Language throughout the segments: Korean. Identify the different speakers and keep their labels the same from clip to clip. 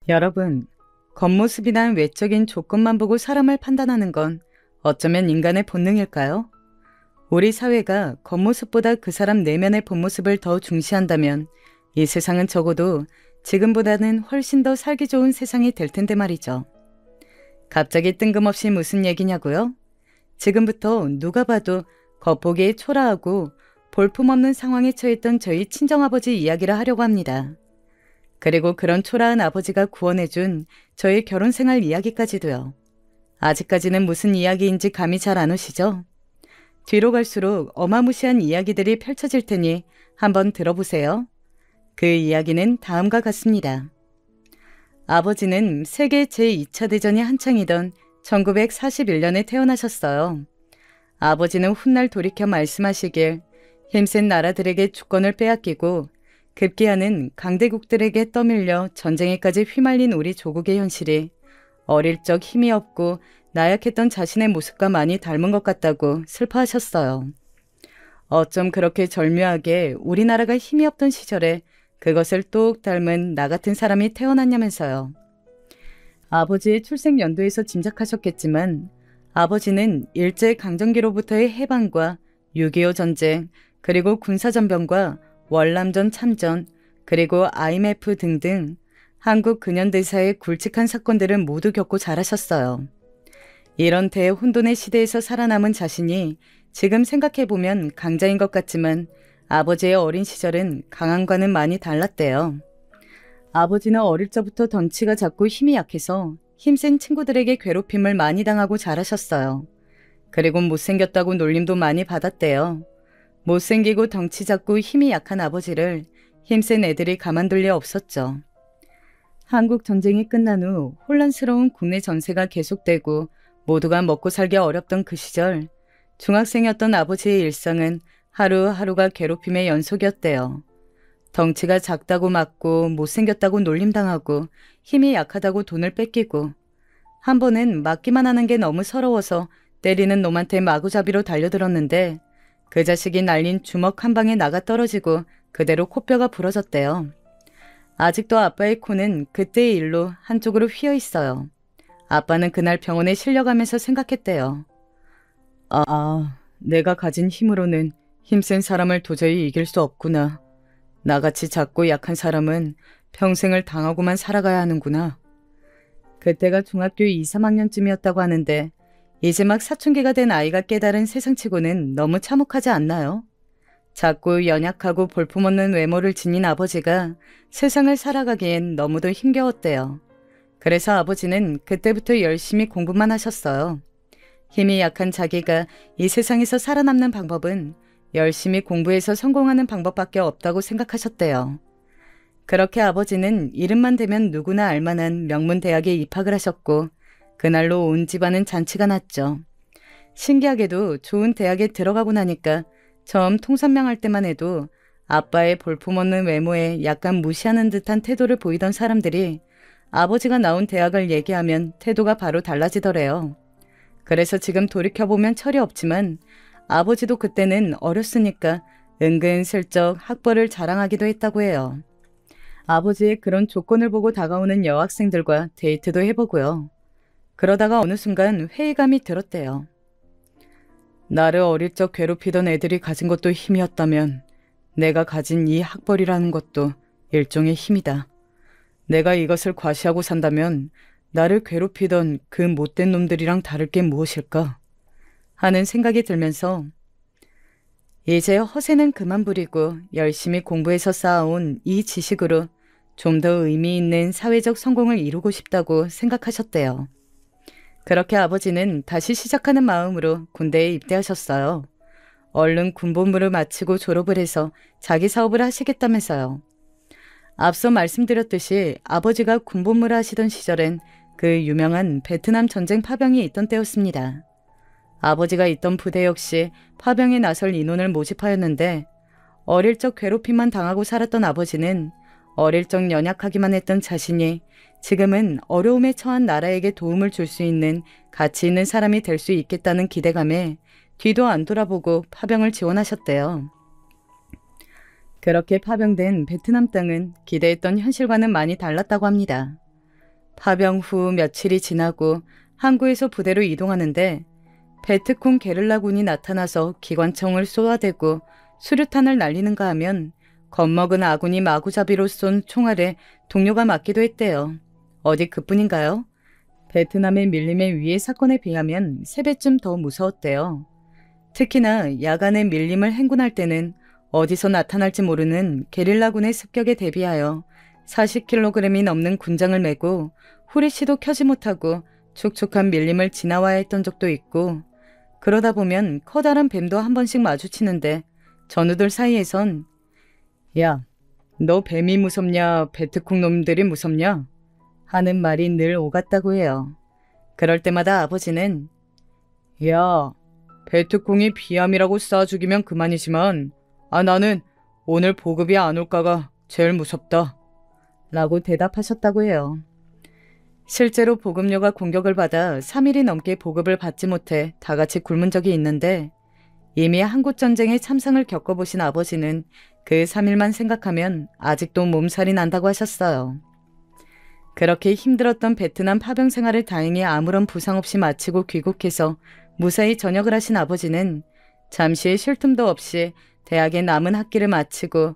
Speaker 1: 여러분, 겉모습이나 외적인 조건만 보고 사람을 판단하는 건 어쩌면 인간의 본능일까요? 우리 사회가 겉모습보다 그 사람 내면의 본모습을 더 중시한다면 이 세상은 적어도 지금보다는 훨씬 더 살기 좋은 세상이 될 텐데 말이죠. 갑자기 뜬금없이 무슨 얘기냐고요? 지금부터 누가 봐도 겉보기에 초라하고 볼품없는 상황에 처했던 저희 친정아버지 이야기를 하려고 합니다. 그리고 그런 초라한 아버지가 구원해준 저희 결혼생활 이야기까지도요. 아직까지는 무슨 이야기인지 감이 잘 안 오시죠? 뒤로 갈수록 어마무시한 이야기들이 펼쳐질 테니 한번 들어보세요. 그 이야기는 다음과 같습니다. 아버지는 세계 제2차 대전이 한창이던 1941년에 태어나셨어요. 아버지는 훗날 돌이켜 말씀하시길 힘센 나라들에게 주권을 빼앗기고 급기야는 강대국들에게 떠밀려 전쟁에까지 휘말린 우리 조국의 현실이 어릴 적 힘이 없고 나약했던 자신의 모습과 많이 닮은 것 같다고 슬퍼하셨어요. 어쩜 그렇게 절묘하게 우리나라가 힘이 없던 시절에 그것을 똑 닮은 나 같은 사람이 태어났냐면서요. 아버지의 출생 연도에서 짐작하셨겠지만 아버지는 일제강점기로부터의 해방과 6.25 전쟁, 그리고 군사전병과 월남전 참전, 그리고 IMF 등등 한국 근현대사의 굵직한 사건들을 모두 겪고 자라셨어요. 이런 대혼돈의 시대에서 살아남은 자신이 지금 생각해보면 강자인 것 같지만 아버지의 어린 시절은 강함과는 많이 달랐대요. 아버지는 어릴 적부터 덩치가 작고 힘이 약해서 힘센 친구들에게 괴롭힘을 많이 당하고 자라셨어요. 그리고 못생겼다고 놀림도 많이 받았대요. 못생기고 덩치 작고 힘이 약한 아버지를 힘센 애들이 가만둘 리 없었죠. 한국 전쟁이 끝난 후 혼란스러운 국내 전세가 계속되고 모두가 먹고 살기 어렵던 그 시절, 중학생이었던 아버지의 일상은 하루하루가 괴롭힘의 연속이었대요. 덩치가 작다고 맞고 못생겼다고 놀림당하고 힘이 약하다고 돈을 뺏기고 한 번은 맞기만 하는 게 너무 서러워서 때리는 놈한테 마구잡이로 달려들었는데 그 자식이 날린 주먹 한 방에 나가 떨어지고 그대로 코뼈가 부러졌대요. 아직도 아빠의 코는 그때의 일로 한쪽으로 휘어 있어요. 아빠는 그날 병원에 실려가면서 생각했대요. 내가 가진 힘으로는 힘센 사람을 도저히 이길 수 없구나. 나같이 작고 약한 사람은 평생을 당하고만 살아가야 하는구나. 그때가 중학교 2, 3학년쯤이었다고 하는데 이제 막 사춘기가 된 아이가 깨달은 세상치고는 너무 참혹하지 않나요? 작고 연약하고 볼품없는 외모를 지닌 아버지가 세상을 살아가기엔 너무도 힘겨웠대요. 그래서 아버지는 그때부터 열심히 공부만 하셨어요. 힘이 약한 자기가 이 세상에서 살아남는 방법은 열심히 공부해서 성공하는 방법밖에 없다고 생각하셨대요. 그렇게 아버지는 이름만 대면 누구나 알만한 명문 대학에 입학을 하셨고 그날로 온 집안은 잔치가 났죠. 신기하게도 좋은 대학에 들어가고 나니까 처음 통선명할 때만 해도 아빠의 볼품없는 외모에 약간 무시하는 듯한 태도를 보이던 사람들이 아버지가 나온 대학을 얘기하면 태도가 바로 달라지더래요. 그래서 지금 돌이켜보면 철이 없지만 아버지도 그때는 어렸으니까 은근슬쩍 학벌을 자랑하기도 했다고 해요. 아버지의 그런 조건을 보고 다가오는 여학생들과 데이트도 해보고요. 그러다가 어느 순간 회의감이 들었대요. 나를 어릴 적 괴롭히던 애들이 가진 것도 힘이었다면 내가 가진 이 학벌이라는 것도 일종의 힘이다. 내가 이것을 과시하고 산다면 나를 괴롭히던 그 못된 놈들이랑 다를 게 무엇일까 하는 생각이 들면서 이제 허세는 그만 부리고 열심히 공부해서 쌓아온 이 지식으로 좀 더 의미 있는 사회적 성공을 이루고 싶다고 생각하셨대요. 그렇게 아버지는 다시 시작하는 마음으로 군대에 입대하셨어요. 얼른 군복무를 마치고 졸업을 해서 자기 사업을 하시겠다면서요. 앞서 말씀드렸듯이 아버지가 군복무를 하시던 시절엔 그 유명한 베트남 전쟁 파병이 있던 때였습니다. 아버지가 있던 부대 역시 파병에 나설 인원을 모집하였는데 어릴 적 괴롭힘만 당하고 살았던 아버지는 어릴 적 연약하기만 했던 자신이 지금은 어려움에 처한 나라에게 도움을 줄 수 있는 가치 있는 사람이 될 수 있겠다는 기대감에 뒤도 안 돌아보고 파병을 지원하셨대요. 그렇게 파병된 베트남 땅은 기대했던 현실과는 많이 달랐다고 합니다. 파병 후 며칠이 지나고 항구에서 부대로 이동하는데 베트콩 게릴라군이 나타나서 기관총을 쏘아대고 수류탄을 날리는가 하면 겁먹은 아군이 마구잡이로 쏜 총알에 동료가 맞기도 했대요. 어디 그뿐인가요? 베트남의 밀림의 위해 사건에 비하면 3배쯤 더 무서웠대요. 특히나 야간에 밀림을 행군할 때는 어디서 나타날지 모르는 게릴라군의 습격에 대비하여 40kg이 넘는 군장을 메고 후레쉬도 켜지 못하고 촉촉한 밀림을 지나와야 했던 적도 있고, 그러다 보면 커다란 뱀도 한 번씩 마주치는데 전우들 사이에선 야, 너 뱀이 무섭냐 베트콩 놈들이 무섭냐 하는 말이 늘 오갔다고 해요. 그럴 때마다 아버지는 야, 베트콩이 비암이라고 쏴 죽이면 그만이지만 나는 오늘 보급이 안 올까가 제일 무섭다 라고 대답하셨다고 해요. 실제로 보급료가 공격을 받아 3일이 넘게 보급을 받지 못해 다 같이 굶은 적이 있는데 이미 한국전쟁의 참상을 겪어보신 아버지는 그 3일만 생각하면 아직도 몸살이 난다고 하셨어요. 그렇게 힘들었던 베트남 파병 생활을 다행히 아무런 부상 없이 마치고 귀국해서 무사히 전역을 하신 아버지는 잠시의 쉴 틈도 없이 대학의 남은 학기를 마치고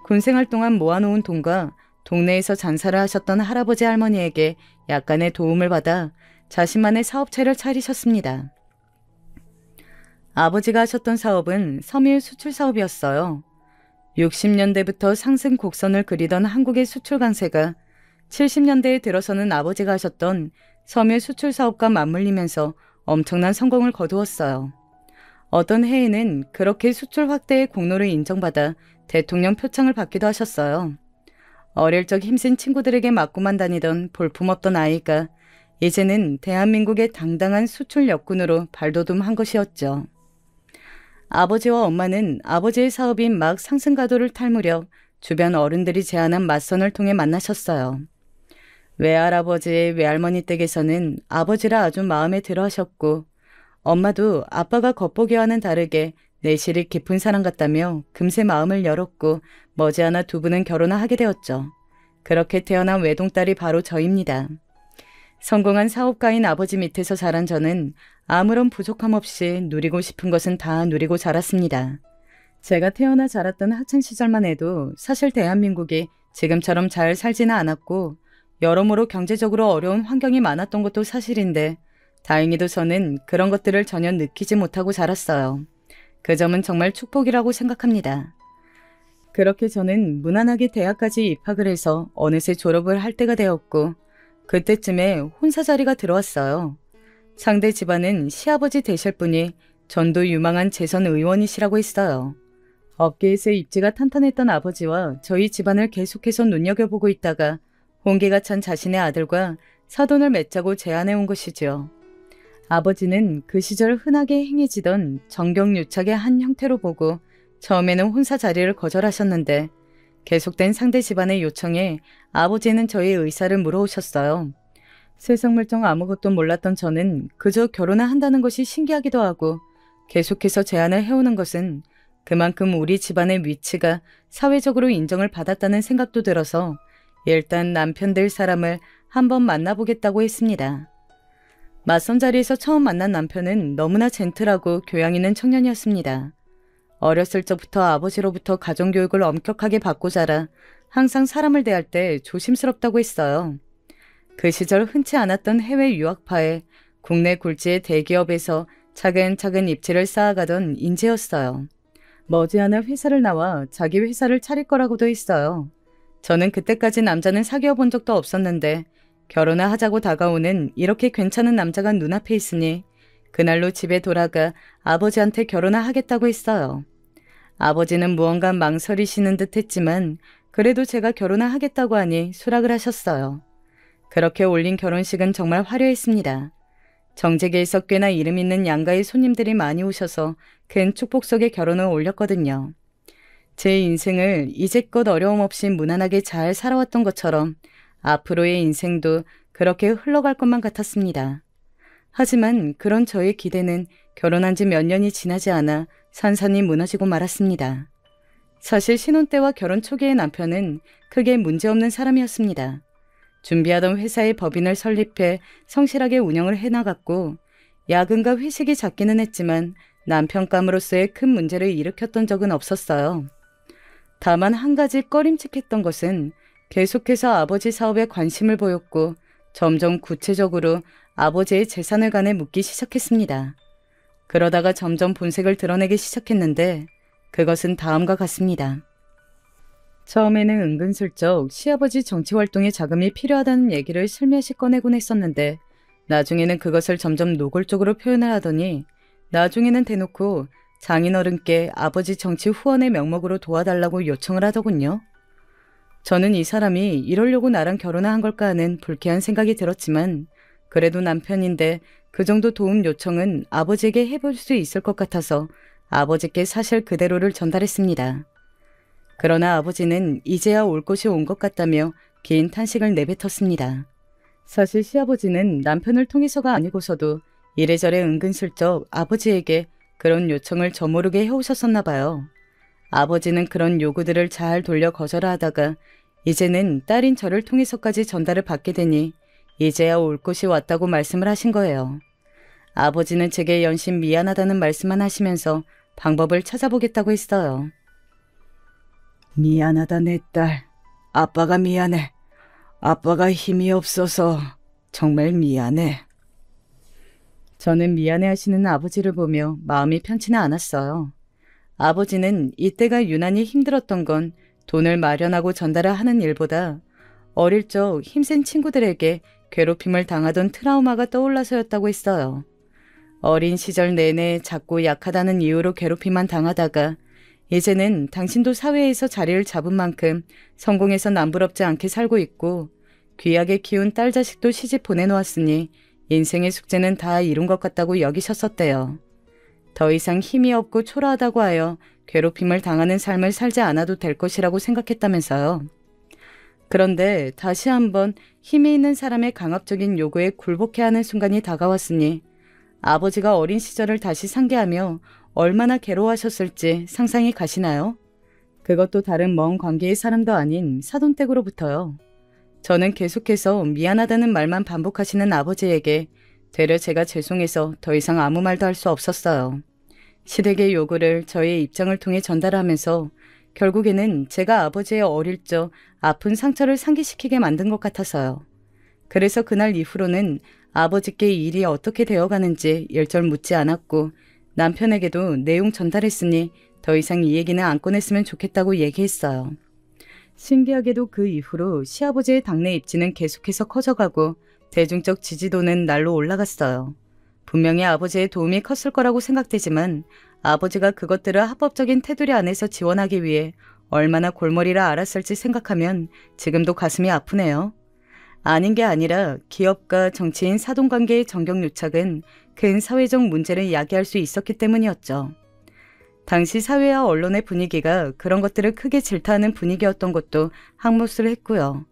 Speaker 1: 군생활 동안 모아놓은 돈과 동네에서 장사를 하셨던 할아버지 할머니에게 약간의 도움을 받아 자신만의 사업체를 차리셨습니다. 아버지가 하셨던 사업은 섬유 수출 사업이었어요. 60년대부터 상승 곡선을 그리던 한국의 수출 강세가 70년대에 들어서는 아버지가 하셨던 섬유 수출 사업과 맞물리면서 엄청난 성공을 거두었어요. 어떤 해에는 그렇게 수출 확대의 공로를 인정받아 대통령 표창을 받기도 하셨어요. 어릴 적 힘센 친구들에게 맞고만 다니던 볼품없던 아이가 이제는 대한민국의 당당한 수출 역군으로 발돋움한 것이었죠. 아버지와 엄마는 아버지의 사업인 막 상승가도를 탈 무렵 주변 어른들이 제안한 맞선을 통해 만나셨어요. 외할아버지의 외할머니 댁에서는 아버지라 아주 마음에 들어 하셨고, 엄마도 아빠가 겉보기와는 다르게 내실이 깊은 사람 같다며 금세 마음을 열었고 머지않아 두 분은 결혼을 하게 되었죠. 그렇게 태어난 외동딸이 바로 저입니다. 성공한 사업가인 아버지 밑에서 자란 저는 아무런 부족함 없이 누리고 싶은 것은 다 누리고 자랐습니다. 제가 태어나 자랐던 학창시절만 해도 사실 대한민국이 지금처럼 잘 살지는 않았고 여러모로 경제적으로 어려운 환경이 많았던 것도 사실인데 다행히도 저는 그런 것들을 전혀 느끼지 못하고 자랐어요. 그 점은 정말 축복이라고 생각합니다. 그렇게 저는 무난하게 대학까지 입학을 해서 어느새 졸업을 할 때가 되었고 그때쯤에 혼사 자리가 들어왔어요. 상대 집안은 시아버지 되실 분이 전도 유망한 재선 의원이시라고 했어요. 업계에서 입지가 탄탄했던 아버지와 저희 집안을 계속해서 눈여겨보고 있다가 홍기가 찬 자신의 아들과 사돈을 맺자고 제안해온 것이죠. 아버지는 그 시절 흔하게 행해지던 정경유착의 한 형태로 보고 처음에는 혼사 자리를 거절하셨는데 계속된 상대 집안의 요청에 아버지는 저의 의사를 물어오셨어요. 세상 물정 아무것도 몰랐던 저는 그저 결혼을 한다는 것이 신기하기도 하고 계속해서 제안을 해오는 것은 그만큼 우리 집안의 위치가 사회적으로 인정을 받았다는 생각도 들어서 일단 남편 될 사람을 한번 만나보겠다고 했습니다. 맞선 자리에서 처음 만난 남편은 너무나 젠틀하고 교양 있는 청년이었습니다. 어렸을 적부터 아버지로부터 가정교육을 엄격하게 받고 자라 항상 사람을 대할 때 조심스럽다고 했어요. 그 시절 흔치 않았던 해외 유학파에 국내 굴지의 대기업에서 차근차근 입지를 쌓아가던 인재였어요. 머지않아 회사를 나와 자기 회사를 차릴 거라고도 했어요. 저는 그때까지 남자는 사귀어 본 적도 없었는데 결혼을 하자고 다가오는 이렇게 괜찮은 남자가 눈앞에 있으니 그날로 집에 돌아가 아버지한테 결혼을 하겠다고 했어요. 아버지는 무언가 망설이시는 듯 했지만 그래도 제가 결혼을 하겠다고 하니 수락을 하셨어요. 그렇게 올린 결혼식은 정말 화려했습니다. 정재계에서 꽤나 이름 있는 양가의 손님들이 많이 오셔서 큰 축복 속에 결혼을 올렸거든요. 제 인생을 이제껏 어려움 없이 무난하게 잘 살아왔던 것처럼 앞으로의 인생도 그렇게 흘러갈 것만 같았습니다. 하지만 그런 저의 기대는 결혼한 지 몇 년이 지나지 않아 산산이 무너지고 말았습니다. 사실 신혼 때와 결혼 초기의 남편은 크게 문제없는 사람이었습니다. 준비하던 회사의 법인을 설립해 성실하게 운영을 해나갔고 야근과 회식이 잦기는 했지만 남편감으로서의 큰 문제를 일으켰던 적은 없었어요. 다만 한 가지 꺼림칙했던 것은 계속해서 아버지 사업에 관심을 보였고 점점 구체적으로 아버지의 재산을 관해 묻기 시작했습니다. 그러다가 점점 본색을 드러내기 시작했는데 그것은 다음과 같습니다. 처음에는 은근슬쩍 시아버지 정치활동에 자금이 필요하다는 얘기를 슬며시 꺼내곤 했었는데 나중에는 그것을 점점 노골적으로 표현을 하더니 나중에는 대놓고 장인어른께 아버지 정치 후원의 명목으로 도와달라고 요청을 하더군요. 저는 이 사람이 이러려고 나랑 결혼을 한 걸까 하는 불쾌한 생각이 들었지만 그래도 남편인데 그 정도 도움 요청은 아버지에게 해볼 수 있을 것 같아서 아버지께 사실 그대로를 전달했습니다. 그러나 아버지는 이제야 올 것이 온 것 같다며 긴 탄식을 내뱉었습니다. 사실 시아버지는 남편을 통해서가 아니고서도 이래저래 은근슬쩍 아버지에게 그런 요청을 저모르게 해오셨었나 봐요. 아버지는 그런 요구들을 잘 돌려 거절하다가 이제는 딸인 저를 통해서까지 전달을 받게 되니 이제야 올 것이 왔다고 말씀을 하신 거예요. 아버지는 제게 연신 미안하다는 말씀만 하시면서 방법을 찾아보겠다고 했어요. 미안하다 내 딸. 아빠가 미안해. 아빠가 힘이 없어서 정말 미안해. 저는 미안해하시는 아버지를 보며 마음이 편치는 않았어요. 아버지는 이때가 유난히 힘들었던 건 돈을 마련하고 전달을 하는 일보다 어릴 적 힘센 친구들에게 괴롭힘을 당하던 트라우마가 떠올라서였다고 했어요. 어린 시절 내내 작고 약하다는 이유로 괴롭힘만 당하다가 이제는 당신도 사회에서 자리를 잡은 만큼 성공해서 남부럽지 않게 살고 있고 귀하게 키운 딸 자식도 시집 보내놓았으니 인생의 숙제는 다 이룬 것 같다고 여기셨었대요. 더 이상 힘이 없고 초라하다고 하여 괴롭힘을 당하는 삶을 살지 않아도 될 것이라고 생각했다면서요. 그런데 다시 한번 힘이 있는 사람의 강압적인 요구에 굴복해야 하는 순간이 다가왔으니 아버지가 어린 시절을 다시 상기하며 얼마나 괴로워하셨을지 상상이 가시나요? 그것도 다른 먼 관계의 사람도 아닌 사돈댁으로부터요. 저는 계속해서 미안하다는 말만 반복하시는 아버지에게 되려 제가 죄송해서 더 이상 아무 말도 할 수 없었어요. 시댁의 요구를 저의 입장을 통해 전달하면서 결국에는 제가 아버지의 어릴 적 아픈 상처를 상기시키게 만든 것 같아서요. 그래서 그날 이후로는 아버지께 일이 어떻게 되어가는지 일절 묻지 않았고 남편에게도 내용 전달했으니 더 이상 이 얘기는 안 꺼냈으면 좋겠다고 얘기했어요. 신기하게도 그 이후로 시아버지의 당내 입지는 계속해서 커져가고 대중적 지지도는 날로 올라갔어요. 분명히 아버지의 도움이 컸을 거라고 생각되지만 아버지가 그것들을 합법적인 테두리 안에서 지원하기 위해 얼마나 골머리라 알았을지 생각하면 지금도 가슴이 아프네요. 아닌 게 아니라 기업과 정치인 사돈관계의 정경유착은 큰 사회적 문제를 야기할 수 있었기 때문이었죠. 당시 사회와 언론의 분위기가 그런 것들을 크게 질타하는 분위기였던 것도 항못을 했고요.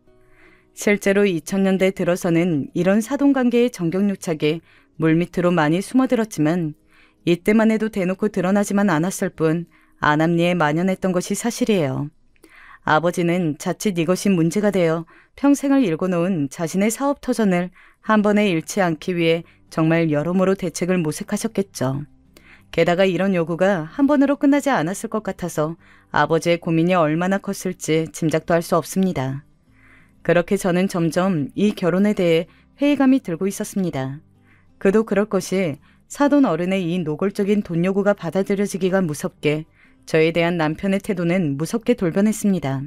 Speaker 1: 실제로 2000년대 들어서는 이런 사돈관계의 정경유착이 물밑으로 많이 숨어들었지만 이때만 해도 대놓고 드러나지만 않았을 뿐 안암리에 만연했던 것이 사실이에요. 아버지는 자칫 이것이 문제가 되어 평생을 일궈놓은 자신의 사업 터전을 한 번에 잃지 않기 위해 정말 여러모로 대책을 모색하셨겠죠. 게다가 이런 요구가 한 번으로 끝나지 않았을 것 같아서 아버지의 고민이 얼마나 컸을지 짐작도 할 수 없습니다. 그렇게 저는 점점 이 결혼에 대해 회의감이 들고 있었습니다. 그도 그럴 것이 사돈 어른의 이 노골적인 돈 요구가 받아들여지기가 무섭게 저에 대한 남편의 태도는 무섭게 돌변했습니다.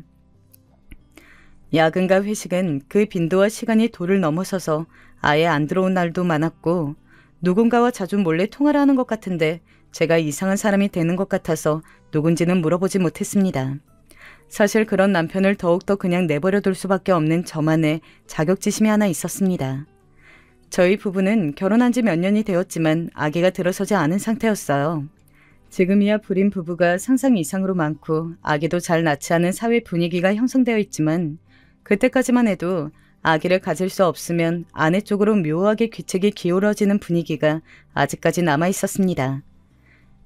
Speaker 1: 야근과 회식은 그 빈도와 시간이 도를 넘어서서 아예 안 들어온 날도 많았고 누군가와 자주 몰래 통화를 하는 것 같은데 제가 이상한 사람이 되는 것 같아서 누군지는 물어보지 못했습니다. 사실 그런 남편을 더욱더 그냥 내버려 둘 수밖에 없는 저만의 자격지심이 하나 있었습니다. 저희 부부는 결혼한 지 몇 년이 되었지만 아기가 들어서지 않은 상태였어요. 지금이야 불임 부부가 상상 이상으로 많고 아기도 잘 낳지 않은 사회 분위기가 형성되어 있지만 그때까지만 해도 아기를 가질 수 없으면 아내 쪽으로 묘하게 귀책이 기울어지는 분위기가 아직까지 남아 있었습니다.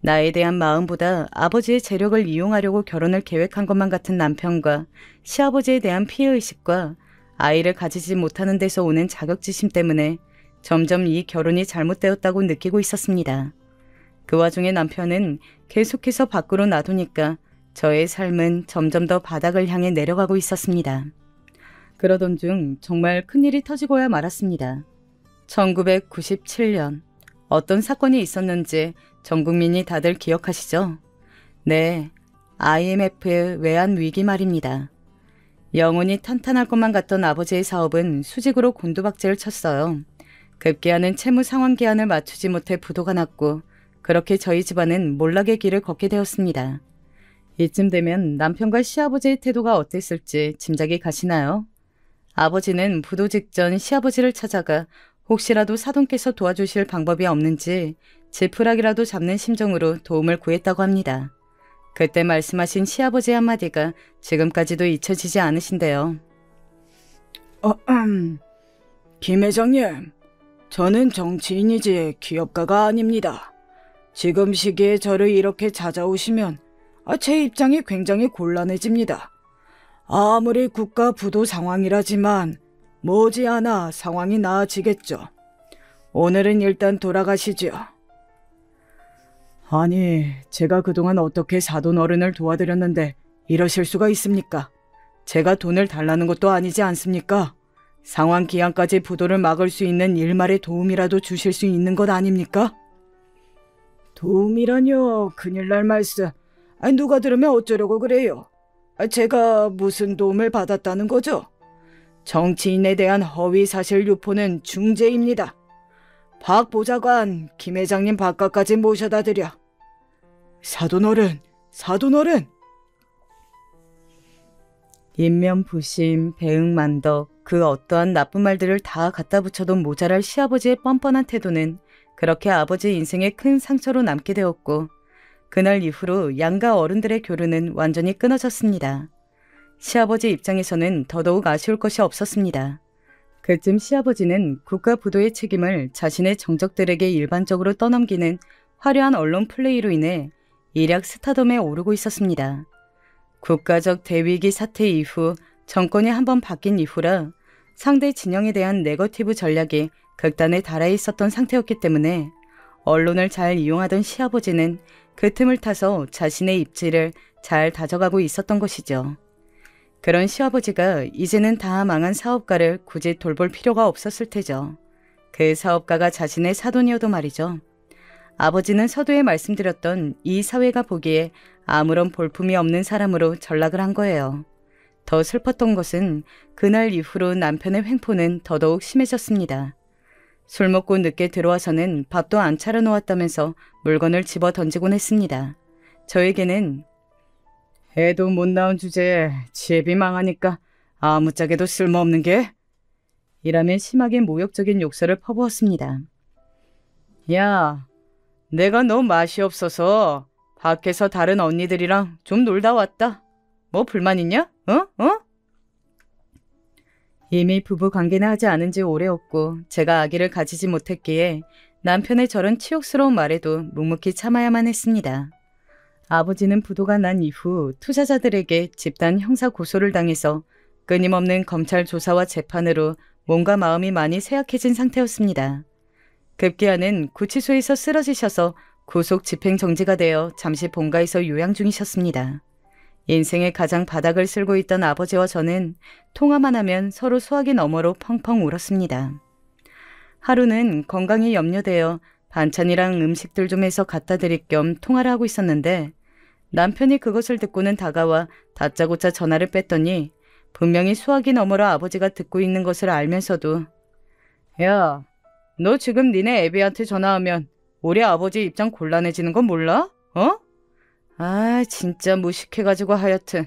Speaker 1: 나에 대한 마음보다 아버지의 재력을 이용하려고 결혼을 계획한 것만 같은 남편과 시아버지에 대한 피해의식과 아이를 가지지 못하는 데서 오는 자격지심 때문에 점점 이 결혼이 잘못되었다고 느끼고 있었습니다. 그 와중에 남편은 계속해서 밖으로 놔두니까 저의 삶은 점점 더 바닥을 향해 내려가고 있었습니다. 그러던 중 정말 큰일이 터지고야 말았습니다. 1997년 어떤 사건이 있었는지 전 국민이 다들 기억하시죠? 네, IMF의 외환 위기 말입니다. 영원히 탄탄할 것만 같던 아버지의 사업은 수직으로 곤두박질을 쳤어요. 급기야는 채무 상환 기한을 맞추지 못해 부도가 났고 그렇게 저희 집안은 몰락의 길을 걷게 되었습니다. 이쯤 되면 남편과 시아버지의 태도가 어땠을지 짐작이 가시나요? 아버지는 부도 직전 시아버지를 찾아가 혹시라도 사돈께서 도와주실 방법이 없는지 지푸라기라도 잡는 심정으로 도움을 구했다고 합니다. 그때 말씀하신 시아버지 한마디가 지금까지도 잊혀지지 않으신데요.
Speaker 2: 김 회장님, 저는 정치인이지 기업가가 아닙니다. 지금 시기에 저를 이렇게 찾아오시면 제 입장이 굉장히 곤란해집니다. 아무리 국가 부도 상황이라지만 머지않아 상황이 나아지겠죠. 오늘은 일단 돌아가시죠. 아니, 제가 그동안 어떻게 사돈 어른을 도와드렸는데 이러실 수가 있습니까? 제가 돈을 달라는 것도 아니지 않습니까? 상환 기한까지 부도를 막을 수 있는 일말의 도움이라도 주실 수 있는 것 아닙니까? 도움이라뇨, 큰일 날 말씀. 누가 들으면 어쩌려고 그래요? 제가 무슨 도움을 받았다는 거죠? 정치인에 대한 허위 사실 유포는 중죄입니다. 박 보좌관, 김 회장님 바깥까지 모셔다 드려. 사돈어른, 사돈어른!
Speaker 1: 인면부심, 배응만덕, 그 어떠한 나쁜 말들을 다 갖다 붙여도 모자랄 시아버지의 뻔뻔한 태도는 그렇게 아버지 인생에 큰 상처로 남게 되었고 그날 이후로 양가 어른들의 교류는 완전히 끊어졌습니다. 시아버지 입장에서는 더더욱 아쉬울 것이 없었습니다. 그쯤 시아버지는 국가 부도의 책임을 자신의 정적들에게 일반적으로 떠넘기는 화려한 언론 플레이로 인해 일약 스타덤에 오르고 있었습니다. 국가적 대위기 사태 이후 정권이 한번 바뀐 이후라 상대 진영에 대한 네거티브 전략이 극단에 달해 있었던 상태였기 때문에 언론을 잘 이용하던 시아버지는 그 틈을 타서 자신의 입지를 잘 다져가고 있었던 것이죠. 그런 시아버지가 이제는 다 망한 사업가를 굳이 돌볼 필요가 없었을 테죠. 그 사업가가 자신의 사돈이어도 말이죠. 아버지는 서두에 말씀드렸던 이 사회가 보기에 아무런 볼품이 없는 사람으로 전락을 한 거예요. 더 슬펐던 것은 그날 이후로 남편의 횡포는 더더욱 심해졌습니다. 술 먹고 늦게 들어와서는 밥도 안 차려놓았다면서 물건을 집어 던지곤 했습니다. 저에게는 애도 못 낳은 주제에 지혜비 망하니까 아무짝에도 쓸모없는 게? 이라며 심하게 모욕적인 욕설을 퍼부었습니다. 야, 내가 너 맛이 없어서 밖에서 다른 언니들이랑 좀 놀다 왔다. 뭐 불만 있냐? 어? 이미 부부 관계는 하지 않은 지 오래였고 제가 아기를 가지지 못했기에 남편의 저런 치욕스러운 말에도 묵묵히 참아야만 했습니다. 아버지는 부도가 난 이후 투자자들에게 집단 형사 고소를 당해서 끊임없는 검찰 조사와 재판으로 몸과 마음이 많이 쇠약해진 상태였습니다. 급기야는 구치소에서 쓰러지셔서 구속 집행정지가 되어 잠시 본가에서 요양 중이셨습니다. 인생의 가장 바닥을 쓸고 있던 아버지와 저는 통화만 하면 서로 수화기 너머로 펑펑 울었습니다. 하루는 건강이 염려되어 반찬이랑 음식들 좀 해서 갖다 드릴 겸 통화를 하고 있었는데 남편이 그것을 듣고는 다가와 다짜고짜 전화를 뺐더니 분명히 수화기 너머로 아버지가 듣고 있는 것을 알면서도 야, 너 지금 니네 애비한테 전화하면 우리 아버지 입장 곤란해지는 건 몰라? 어? 아, 진짜 무식해가지고 하여튼.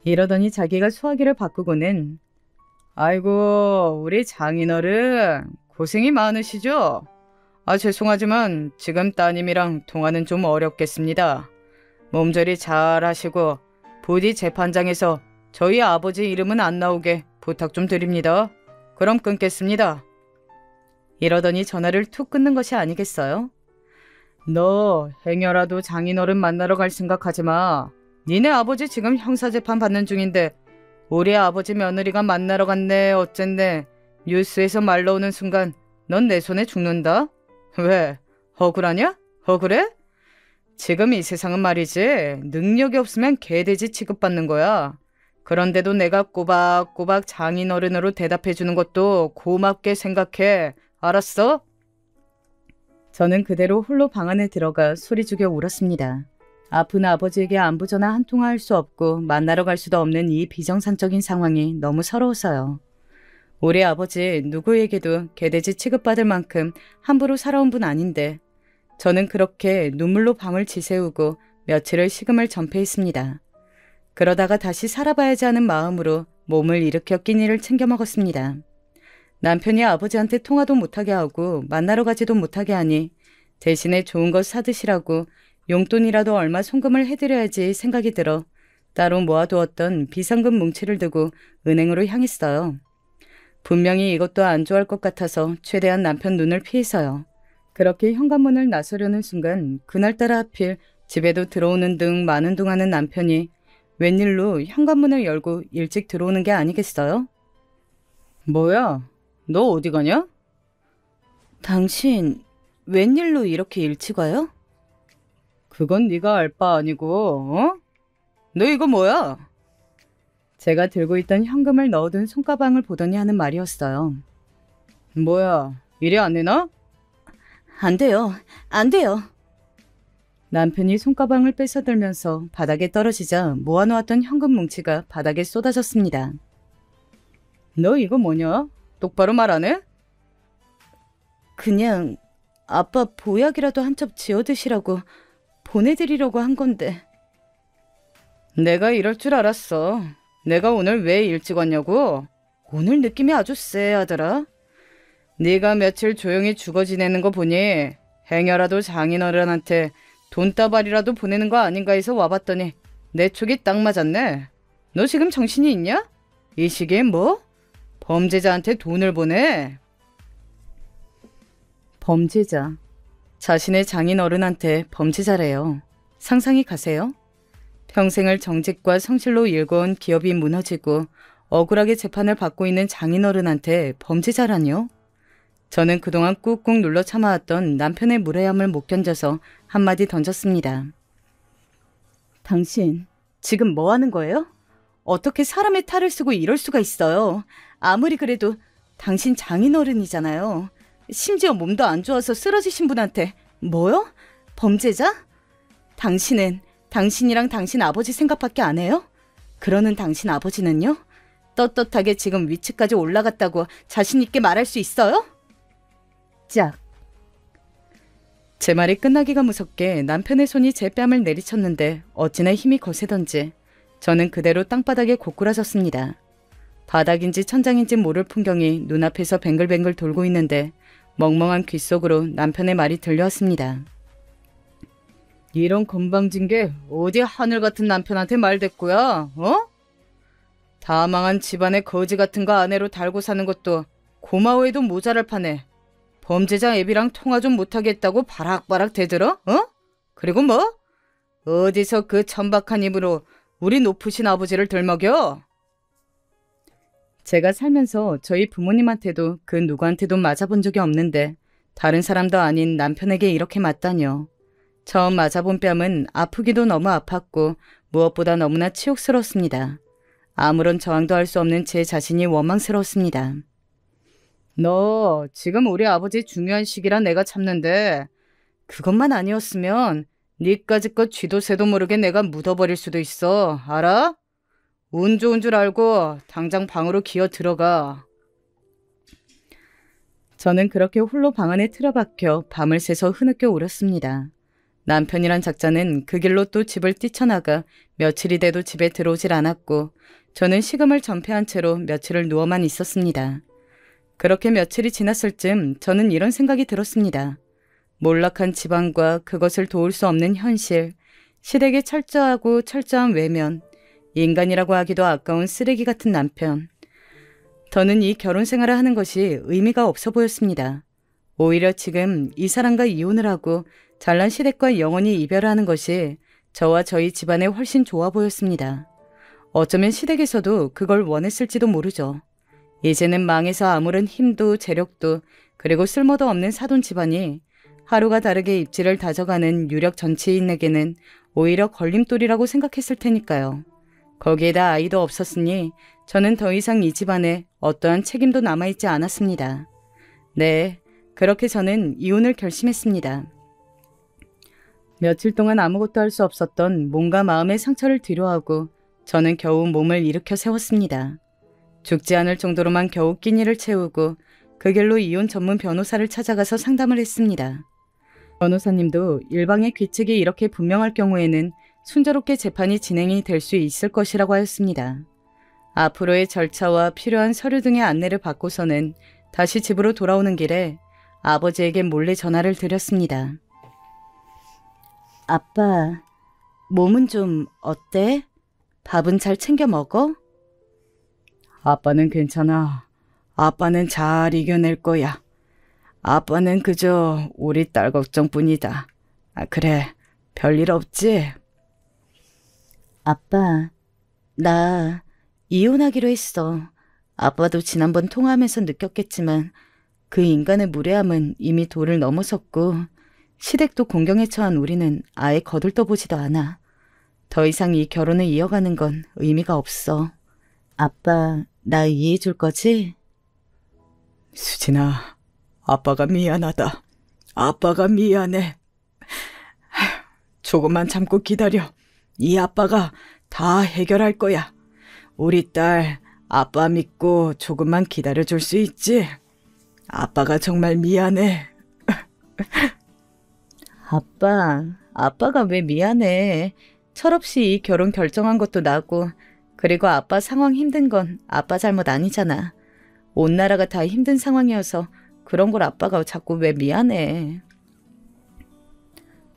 Speaker 1: 이러더니 자기가 수화기를 바꾸고는 아이고, 우리 장인어른 고생이 많으시죠? 죄송하지만 지금 따님이랑 통화는 좀 어렵겠습니다. 몸조리 잘 하시고 부디 재판장에서 저희 아버지 이름은 안 나오게 부탁 좀 드립니다. 그럼 끊겠습니다. 이러더니 전화를 툭 끊는 것이 아니겠어요? 너 행여라도 장인어른 만나러 갈 생각하지 마. 니네 아버지 지금 형사재판 받는 중인데 우리 아버지 며느리가 만나러 갔네 어쨌네. 뉴스에서 말 나오는 순간 넌 내 손에 죽는다. 왜? 억울하냐? 억울해? 지금 이 세상은 말이지 능력이 없으면 개돼지 취급받는 거야. 그런데도 내가 꼬박꼬박 장인어른으로 대답해주는 것도 고맙게 생각해. 알았어? 저는 그대로 홀로 방 안에 들어가 소리 죽여 울었습니다. 아픈 아버지에게 안부 전화 한 통화 할 수 없고 만나러 갈 수도 없는 이 비정상적인 상황이 너무 서러워서요. 우리 아버지 누구에게도 개돼지 취급받을 만큼 함부로 살아온 분 아닌데 저는 그렇게 눈물로 밤을 지새우고 며칠을 식음을 전폐했습니다. 그러다가 다시 살아봐야지 하는 마음으로 몸을 일으켜 끼니를 챙겨 먹었습니다. 남편이 아버지한테 통화도 못하게 하고 만나러 가지도 못하게 하니 대신에 좋은 것 사드시라고 용돈이라도 얼마 송금을 해드려야지 생각이 들어 따로 모아두었던 비상금 뭉치를 두고 은행으로 향했어요. 분명히 이것도 안 좋아할 것 같아서 최대한 남편 눈을 피해서요. 그렇게 현관문을 나서려는 순간 그날따라 하필 집에도 들어오는 등 마는 둥 하는 남편이 웬일로 현관문을 열고 일찍 들어오는 게 아니겠어요? 뭐야? 너 어디 가냐? 당신 웬일로 이렇게 일찍 와요? 그건 네가 알 바 아니고, 어? 너 이거 뭐야? 제가 들고 있던 현금을 넣어둔 손가방을 보더니 하는 말이었어요. 뭐야, 이리 안 내놔? 안 돼요. 안 돼요. 남편이 손가방을 뺏어들면서 바닥에 떨어지자 모아놓았던 현금 뭉치가 바닥에 쏟아졌습니다. 너 이거 뭐냐? 똑바로 말 안 해? 그냥 아빠 보약이라도 한 첩 지어 드시라고 보내드리려고 한 건데. 내가 이럴 줄 알았어. 내가 오늘 왜 일찍 왔냐고? 오늘 느낌이 아주 쎄하더라. 네가 며칠 조용히 죽어 지내는 거 보니 행여라도 장인어른한테 돈다발이라도 보내는 거 아닌가 해서 와봤더니 내 촉이 딱 맞았네. 너 지금 정신이 있냐? 이 시기에 뭐? 범죄자한테 돈을 보내? 범죄자. 자신의 장인어른한테 범죄자래요. 상상이 가세요? 평생을 정직과 성실로 일궈온 기업이 무너지고 억울하게 재판을 받고 있는 장인어른한테 범죄자라뇨? 저는 그동안 꾹꾹 눌러 참아왔던 남편의 무례함을 못 견뎌서 한마디 던졌습니다. 당신 지금 뭐 하는 거예요? 어떻게 사람의 탈을 쓰고 이럴 수가 있어요? 아무리 그래도 당신 장인어른이잖아요. 심지어 몸도 안 좋아서 쓰러지신 분한테 뭐요? 범죄자? 당신은 당신이랑 당신 아버지 생각밖에 안 해요? 그러는 당신 아버지는요? 떳떳하게 지금 위치까지 올라갔다고 자신 있게 말할 수 있어요? 짝. 제 말이 끝나기가 무섭게 남편의 손이 제 뺨을 내리쳤는데 어찌나 힘이 거세던지 저는 그대로 땅바닥에 고꾸라졌습니다. 바닥인지 천장인지 모를 풍경이 눈앞에서 뱅글뱅글 돌고 있는데 멍멍한 귓속으로 남편의 말이 들려왔습니다. 이런 건방진 게 어디 하늘 같은 남편한테 말댔고야, 어? 다 망한 집안의 거지 같은 거 아내로 달고 사는 것도 고마워해도 모자랄 판에 범죄자 애비랑 통화 좀 못하겠다고 바락바락 대들어? 어? 그리고 뭐? 어디서 그 천박한 입으로 우리 높으신 아버지를 들먹여? 제가 살면서 저희 부모님한테도 그 누구한테도 맞아본 적이 없는데 다른 사람도 아닌 남편에게 이렇게 맞다뇨. 처음 맞아본 뺨은 아프기도 너무 아팠고 무엇보다 너무나 치욕스러웠습니다. 아무런 저항도 할 수 없는 제 자신이 원망스러웠습니다. 너 지금 우리 아버지 중요한 시기라 내가 참는데 그것만 아니었으면 니까짓 것 쥐도 새도 모르게 내가 묻어버릴 수도 있어. 알아? 운 좋은 줄 알고 당장 방으로 기어 들어가. 저는 그렇게 홀로 방 안에 틀어박혀 밤을 새서 흐느껴 울었습니다. 남편이란 작자는 그 길로 또 집을 뛰쳐나가 며칠이 돼도 집에 들어오질 않았고 저는 식음을 전폐한 채로 며칠을 누워만 있었습니다. 그렇게 며칠이 지났을 쯤 저는 이런 생각이 들었습니다. 몰락한 집안과 그것을 도울 수 없는 현실, 시댁의 철저하고 철저한 외면, 인간이라고 하기도 아까운 쓰레기 같은 남편. 저는 이 결혼 생활을 하는 것이 의미가 없어 보였습니다. 오히려 지금 이 사람과 이혼을 하고 잘난 시댁과 영원히 이별을 하는 것이 저와 저희 집안에 훨씬 좋아 보였습니다. 어쩌면 시댁에서도 그걸 원했을지도 모르죠. 이제는 망해서 아무런 힘도 재력도 그리고 쓸모도 없는 사돈 집안이 하루가 다르게 입지를 다져가는 유력 정치인에게는 오히려 걸림돌이라고 생각했을 테니까요. 거기에다 아이도 없었으니 저는 더 이상 이 집안에 어떠한 책임도 남아있지 않았습니다. 네, 그렇게 저는 이혼을 결심했습니다. 며칠 동안 아무것도 할 수 없었던 몸과 마음의 상처를 뒤로하고 저는 겨우 몸을 일으켜 세웠습니다. 죽지 않을 정도로만 겨우 끼니를 채우고 그 길로 이혼 전문 변호사를 찾아가서 상담을 했습니다. 변호사님도 일방의 귀책이 이렇게 분명할 경우에는 순조롭게 재판이 진행이 될 수 있을 것이라고 하였습니다. 앞으로의 절차와 필요한 서류 등의 안내를 받고서는 다시 집으로 돌아오는 길에 아버지에게 몰래 전화를 드렸습니다. 아빠, 몸은 좀 어때? 밥은 잘 챙겨 먹어?
Speaker 2: 아빠는 괜찮아. 아빠는 잘 이겨낼 거야. 아빠는 그저 우리 딸 걱정뿐이다. 그래, 별일 없지?
Speaker 1: 아빠, 나 이혼하기로 했어. 아빠도 지난번 통화하면서 느꼈겠지만 그 인간의 무례함은 이미 도를 넘어섰고 시댁도 공경에 처한 우리는 아예 거들떠보지도 않아. 더 이상 이 결혼을 이어가는 건 의미가 없어. 아빠, 나 이해해 줄 거지?
Speaker 2: 수진아, 아빠가 미안하다. 아빠가 미안해. 조금만 참고 기다려. 이 아빠가 다 해결할 거야. 우리 딸, 아빠 믿고 조금만 기다려줄 수 있지? 아빠가 정말 미안해.
Speaker 1: 아빠가 왜 미안해. 철없이 이 결혼 결정한 것도 나고, 그리고 아빠 상황 힘든 건 아빠 잘못 아니잖아. 온 나라가 다 힘든 상황이어서 그런 걸 아빠가 자꾸 왜 미안해.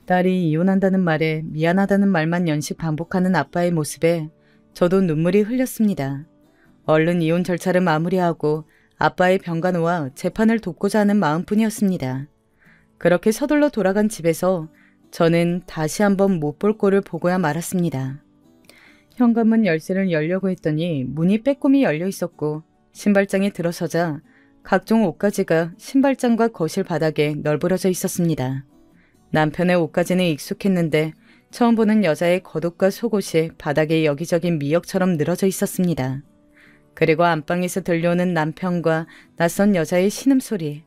Speaker 1: 딸이 이혼한다는 말에 미안하다는 말만 연식 반복하는 아빠의 모습에 저도 눈물이 흘렸습니다. 얼른 이혼 절차를 마무리하고 아빠의 병간호와 재판을 돕고자 하는 마음뿐이었습니다. 그렇게 서둘러 돌아간 집에서 저는 다시 한번 못 볼 꼴을 보고야 말았습니다. 현관문 열쇠를 열려고 했더니 문이 빼꼼히 열려 있었고 신발장에 들어서자 각종 옷가지가 신발장과 거실 바닥에 널브러져 있었습니다. 남편의 옷가지는 익숙했는데 처음 보는 여자의 겉옷과 속옷이 바닥에 여기저기 미역처럼 늘어져 있었습니다. 그리고 안방에서 들려오는 남편과 낯선 여자의 신음소리.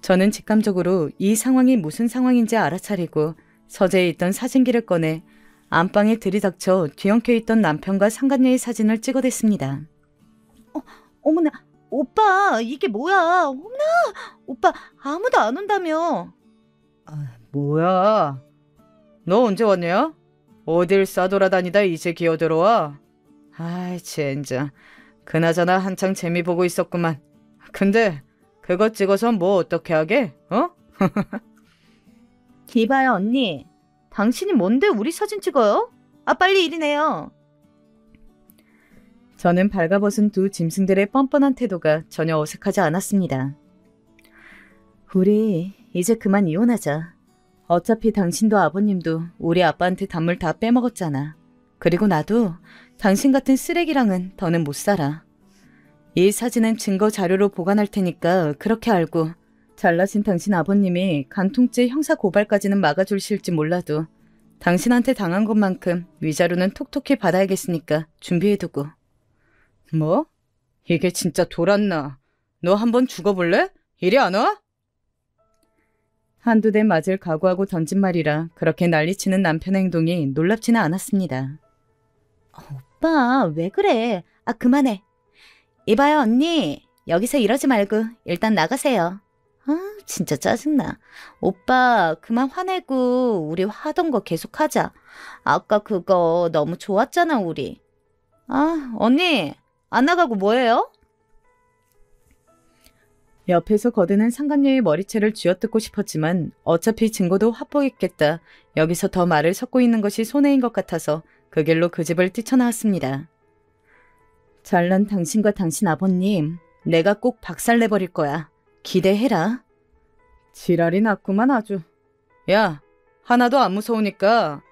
Speaker 1: 저는 직감적으로 이 상황이 무슨 상황인지 알아차리고 서재에 있던 사진기를 꺼내 안방에 들이닥쳐 뒤엉켜 있던 남편과 상간녀의 사진을 찍어댔습니다. 어머나, 오빠 이게 뭐야? 어머나, 오빠 아무도 안 온다며.
Speaker 2: 뭐야? 너 언제 왔냐? 어딜 싸돌아다니다 이제 기어들어와? 아이, 젠장. 그나저나 한창 재미 보고 있었구만. 근데 그거 찍어서 뭐 어떻게 하게? 어?
Speaker 1: 이봐요 언니. 당신이 뭔데 우리 사진 찍어요? 빨리 이리 내요. 저는 발가벗은 두 짐승들의 뻔뻔한 태도가 전혀 어색하지 않았습니다. 우리 이제 그만 이혼하자. 어차피 당신도 아버님도 우리 아빠한테 단물 다 빼먹었잖아. 그리고 나도 당신 같은 쓰레기랑은 더는 못 살아. 이 사진은 증거 자료로 보관할 테니까 그렇게 알고 잘나신 당신 아버님이 간통죄 형사 고발까지는 막아주실지 몰라도 당신한테 당한 것만큼 위자료는 톡톡히 받아야겠으니까 준비해두고.
Speaker 2: 뭐? 이게 진짜 돌았나? 너 한번 죽어볼래? 이리 안 와?
Speaker 1: 한두 대 맞을 각오하고 던진 말이라 그렇게 난리치는 남편의 행동이 놀랍지는 않았습니다. 오빠 왜 그래? 그만해. 이봐요 언니. 여기서 이러지 말고 일단 나가세요. 진짜 짜증나. 오빠 그만 화내고 우리 하던 거 계속하자. 아까 그거 너무 좋았잖아 우리. 언니 안 나가고 뭐해요? 옆에서 거드는 상간녀의 머리채를 쥐어뜯고 싶었지만 어차피 증거도 확보했겠다. 여기서 더 말을 섞고 있는 것이 손해인 것 같아서 그 길로 그 집을 뛰쳐나왔습니다. 잘난 당신과 당신 아버님, 내가 꼭 박살내버릴 거야. 기대해라.
Speaker 2: 지랄이 났구만 아주. 야, 하나도 안 무서우니까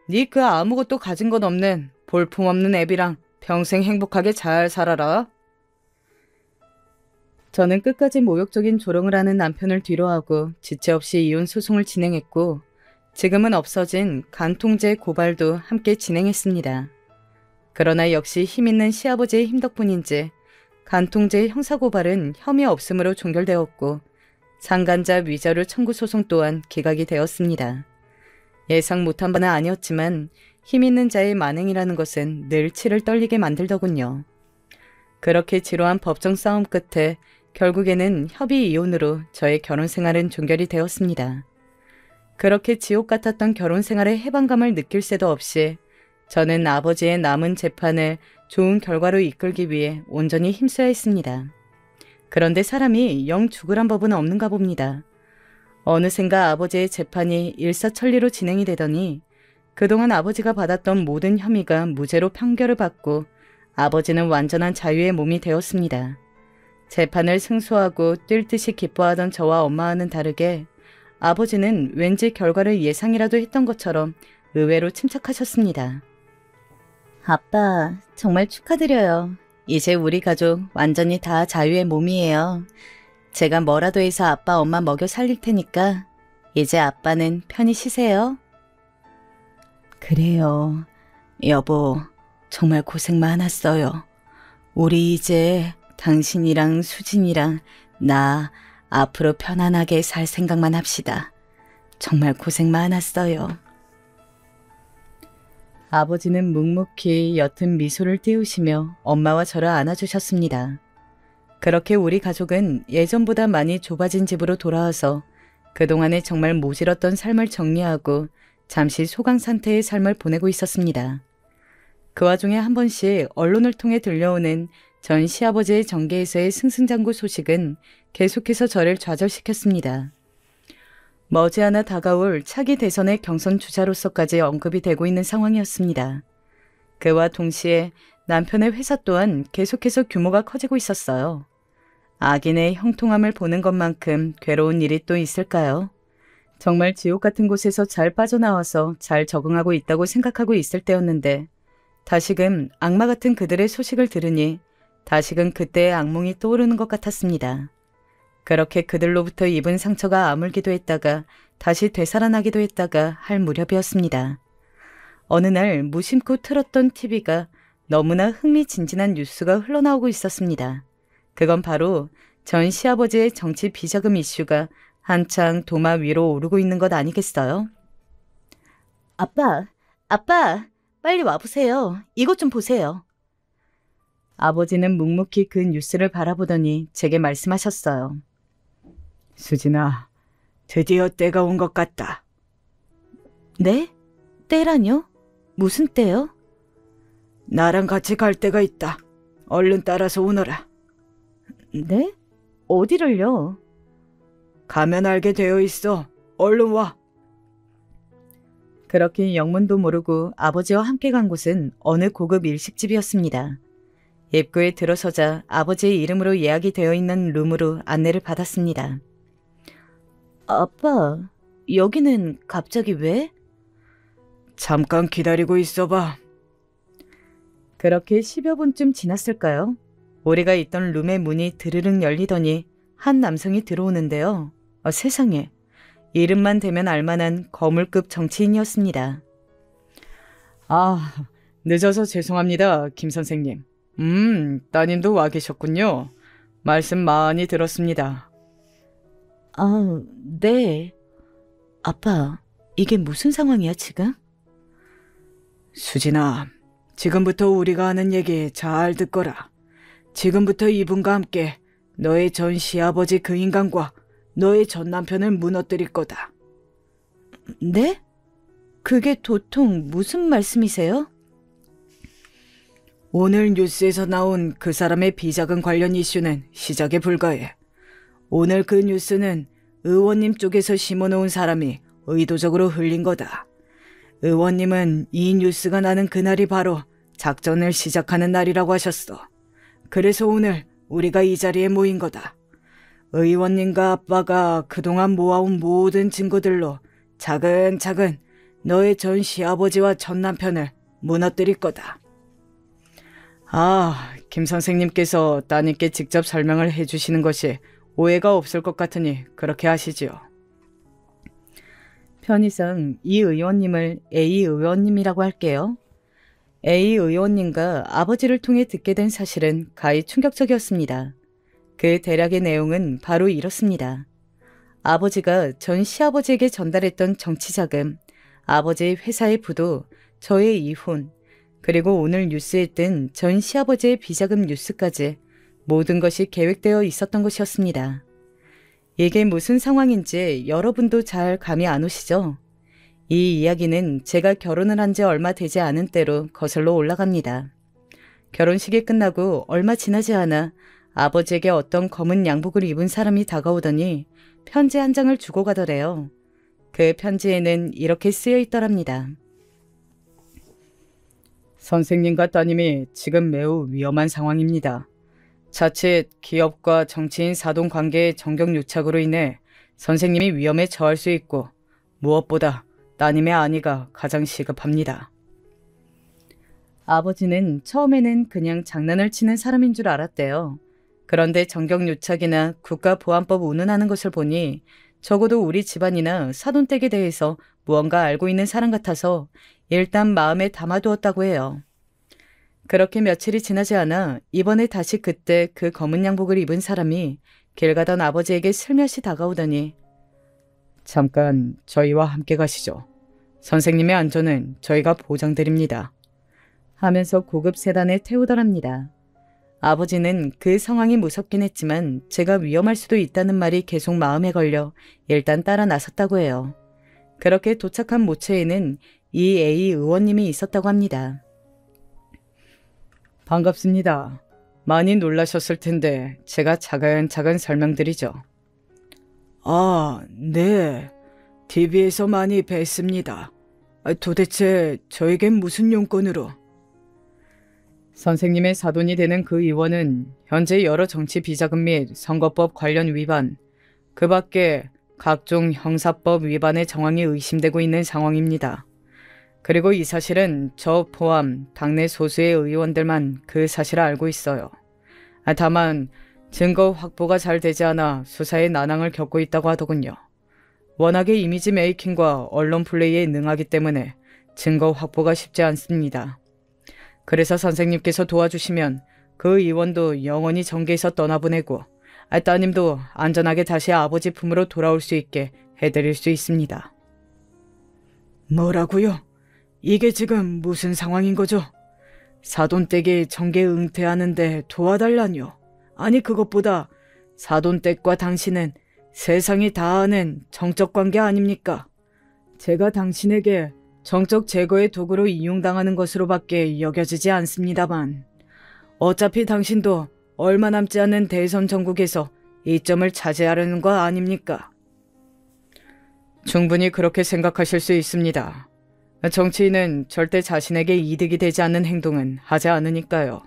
Speaker 2: 네 그 아무것도 가진 건 없는
Speaker 1: 볼품없는 애비랑 평생 행복하게 잘 살아라. 저는 끝까지 모욕적인 조롱을 하는 남편을 뒤로하고 지체 없이 이혼 소송을 진행했고 지금은 없어진 간통죄 고발도 함께 진행했습니다. 그러나 역시 힘있는 시아버지의 힘 덕분인지 간통죄 형사고발은 혐의 없음으로 종결되었고 상간자 위자료 청구 소송 또한 기각이 되었습니다. 예상 못한 바는 아니었지만 힘있는 자의 만행이라는 것은 늘 치를 떨리게 만들더군요. 그렇게 지루한 법정 싸움 끝에 결국에는 협의 이혼으로 저의 결혼 생활은 종결이 되었습니다. 그렇게 지옥 같았던 결혼 생활의 해방감을 느낄 새도 없이 저는 아버지의 남은 재판을 좋은 결과로 이끌기 위해 온전히 힘써야 했습니다. 그런데 사람이 영 죽으란 법은 없는가 봅니다. 어느샌가 아버지의 재판이 일사천리로 진행이 되더니 그동안 아버지가 받았던 모든 혐의가 무죄로 판결을 받고 아버지는 완전한 자유의 몸이 되었습니다. 재판을 승소하고 뛸 듯이 기뻐하던 저와 엄마와는 다르게 아버지는 왠지 결과를 예상이라도 했던 것처럼 의외로 침착하셨습니다. 아빠, 정말 축하드려요. 이제 우리 가족 완전히 다 자유의 몸이에요. 제가 뭐라도 해서 아빠, 엄마 먹여 살릴 테니까 이제 아빠는 편히 쉬세요. 그래요. 여보, 정말 고생 많았어요. 우리 이제 당신이랑 수진이랑 나 앞으로 편안하게 살 생각만 합시다. 정말 고생 많았어요. 아버지는 묵묵히 옅은 미소를 띄우시며 엄마와 저를 안아주셨습니다. 그렇게 우리 가족은 예전보다 많이 좁아진 집으로 돌아와서 그동안에 정말 모질었던 삶을 정리하고 잠시 소강 상태의 삶을 보내고 있었습니다. 그 와중에 한 번씩 언론을 통해 들려오는 전 시아버지의 정계에서의 승승장구 소식은 계속해서 저를 좌절시켰습니다. 머지않아 다가올 차기 대선의 경선 주자로서까지 언급이 되고 있는 상황이었습니다. 그와 동시에 남편의 회사 또한 계속해서 규모가 커지고 있었어요. 악인의 형통함을 보는 것만큼 괴로운 일이 또 있을까요? 정말 지옥 같은 곳에서 잘 빠져나와서 잘 적응하고 있다고 생각하고 있을 때였는데 다시금 악마 같은 그들의 소식을 들으니 다시금 그때의 악몽이 떠오르는 것 같았습니다. 그렇게 그들로부터 입은 상처가 아물기도 했다가 다시 되살아나기도 했다가 할 무렵이었습니다. 어느 날 무심코 틀었던 TV가 너무나 흥미진진한 뉴스가 흘러나오고 있었습니다. 그건 바로 전 시아버지의 정치 비자금 이슈가 한창 도마 위로 오르고 있는 것 아니겠어요? 아빠, 빨리 와보세요. 이것 좀 보세요. 아버지는 묵묵히 그 뉴스를 바라보더니 제게 말씀하셨어요.
Speaker 2: 수진아, 드디어 때가 온 것 같다.
Speaker 1: 네? 때라뇨? 무슨 때요?
Speaker 2: 나랑 같이 갈 데가 있다. 얼른 따라서 오너라.
Speaker 1: 네? 어디를요?
Speaker 2: 가면 알게 되어 있어. 얼른 와.
Speaker 1: 그렇게 영문도 모르고 아버지와 함께 간 곳은 어느 고급 일식집이었습니다. 입구에 들어서자 아버지의 이름으로 예약이 되어 있는 룸으로 안내를 받았습니다. 아빠, 여기는 갑자기 왜?
Speaker 2: 잠깐 기다리고 있어봐.
Speaker 1: 그렇게 10여 분쯤 지났을까요? 우리가 있던 룸의 문이 드르륵 열리더니 한 남성이 들어오는데요. 세상에, 이름만 대면 알만한 거물급 정치인이었습니다.
Speaker 2: 아, 늦어서 죄송합니다, 김 선생님. 따님도 와 계셨군요. 말씀 많이 들었습니다.
Speaker 1: 아, 네. 아빠, 이게 무슨 상황이야, 지금?
Speaker 2: 수진아, 지금부터 우리가 하는 얘기 잘 듣거라. 지금부터 이분과 함께 너의 전 시아버지 그 인간과 너의 전 남편을 무너뜨릴 거다.
Speaker 1: 네? 그게 도통 무슨 말씀이세요?
Speaker 2: 오늘 뉴스에서 나온 그 사람의 비자금 관련 이슈는 시작에 불과해. 오늘 그 뉴스는 의원님 쪽에서 심어놓은 사람이 의도적으로 흘린 거다. 의원님은 이 뉴스가 나는 그날이 바로 작전을 시작하는 날이라고 하셨어. 그래서 오늘 우리가 이 자리에 모인 거다. 의원님과 아빠가 그동안 모아온 모든 증거들로 차근차근 너의 전 시아버지와 전 남편을 무너뜨릴 거다. 김 선생님께서 따님께 직접 설명을 해주시는 것이 오해가 없을 것 같으니 그렇게 하시지요.
Speaker 1: 편의상 이 의원님을 A 의원님이라고 할게요. A 의원님과 아버지를 통해 듣게 된 사실은 가히 충격적이었습니다. 그 대략의 내용은 바로 이렇습니다. 아버지가 전 시아버지에게 전달했던 정치자금, 아버지의 회사의 부도, 저의 이혼, 그리고 오늘 뉴스에 뜬 전 시아버지의 비자금 뉴스까지 모든 것이 계획되어 있었던 것이었습니다. 이게 무슨 상황인지 여러분도 잘 감이 안 오시죠? 이 이야기는 제가 결혼을 한 지 얼마 되지 않은 때로 거슬러 올라갑니다. 결혼식이 끝나고 얼마 지나지 않아 아버지에게 어떤 검은 양복을 입은 사람이 다가오더니 편지 한 장을 주고 가더래요. 그 편지에는 이렇게 쓰여 있더랍니다.
Speaker 2: 선생님과 따님이 지금 매우 위험한 상황입니다. 자칫 기업과 정치인 사돈 관계의 정경유착으로 인해 선생님이 위험에 처할 수 있고 무엇보다 따님의 안위가 가장 시급합니다.
Speaker 1: 아버지는 처음에는 그냥 장난을 치는 사람인 줄 알았대요. 그런데 정경유착이나 국가보안법 운운하는 것을 보니 적어도 우리 집안이나 사돈댁에 대해서 무언가 알고 있는 사람 같아서 일단 마음에 담아두었다고 해요. 그렇게 며칠이 지나지 않아 이번에 다시 그때 그 검은 양복을 입은 사람이 길 가던 아버지에게 슬며시 다가오더니
Speaker 2: 잠깐 저희와 함께 가시죠. 선생님의 안전은 저희가 보장드립니다.
Speaker 1: 하면서 고급 세단에 태우더랍니다. 아버지는 그 상황이 무섭긴 했지만 제가 위험할 수도 있다는 말이 계속 마음에 걸려 일단 따라 나섰다고 해요. 그렇게 도착한 모처에는 이 A 의원님이 있었다고 합니다.
Speaker 2: 반갑습니다. 많이 놀라셨을 텐데 제가 차근차근 설명드리죠. 네. TV에서 많이 뵀습니다. 도대체 저에겐 무슨 용건으로? 선생님의 사돈이 되는 그 의원은 현재 여러 정치 비자금 및 선거법 관련 위반, 그 밖에 각종 형사법 위반의 정황이 의심되고 있는 상황입니다. 그리고 이 사실은 저 포함 당내 소수의 의원들만 그 사실을 알고 있어요. 다만 증거 확보가 잘 되지 않아 수사에 난항을 겪고 있다고 하더군요. 워낙에 이미지 메이킹과 언론 플레이에 능하기 때문에 증거 확보가 쉽지 않습니다. 그래서 선생님께서 도와주시면 그 의원도 영원히 정계에서 떠나보내고 따님도 안전하게 다시 아버지 품으로 돌아올 수 있게 해드릴 수 있습니다. 뭐라고요? 이게 지금 무슨 상황인 거죠? 사돈댁이 정계 은퇴하는데 도와달라뇨? 아니 그것보다 사돈댁과 당신은 세상이 다 아는 정적 관계 아닙니까? 제가 당신에게 정적 제거의 도구로 이용당하는 것으로밖에 여겨지지 않습니다만 어차피 당신도 얼마 남지 않은 대선 전국에서 이점을 차지하려는 거 아닙니까? 충분히 그렇게 생각하실 수 있습니다. 정치인은 절대 자신에게 이득이 되지 않는 행동은 하지 않으니까요.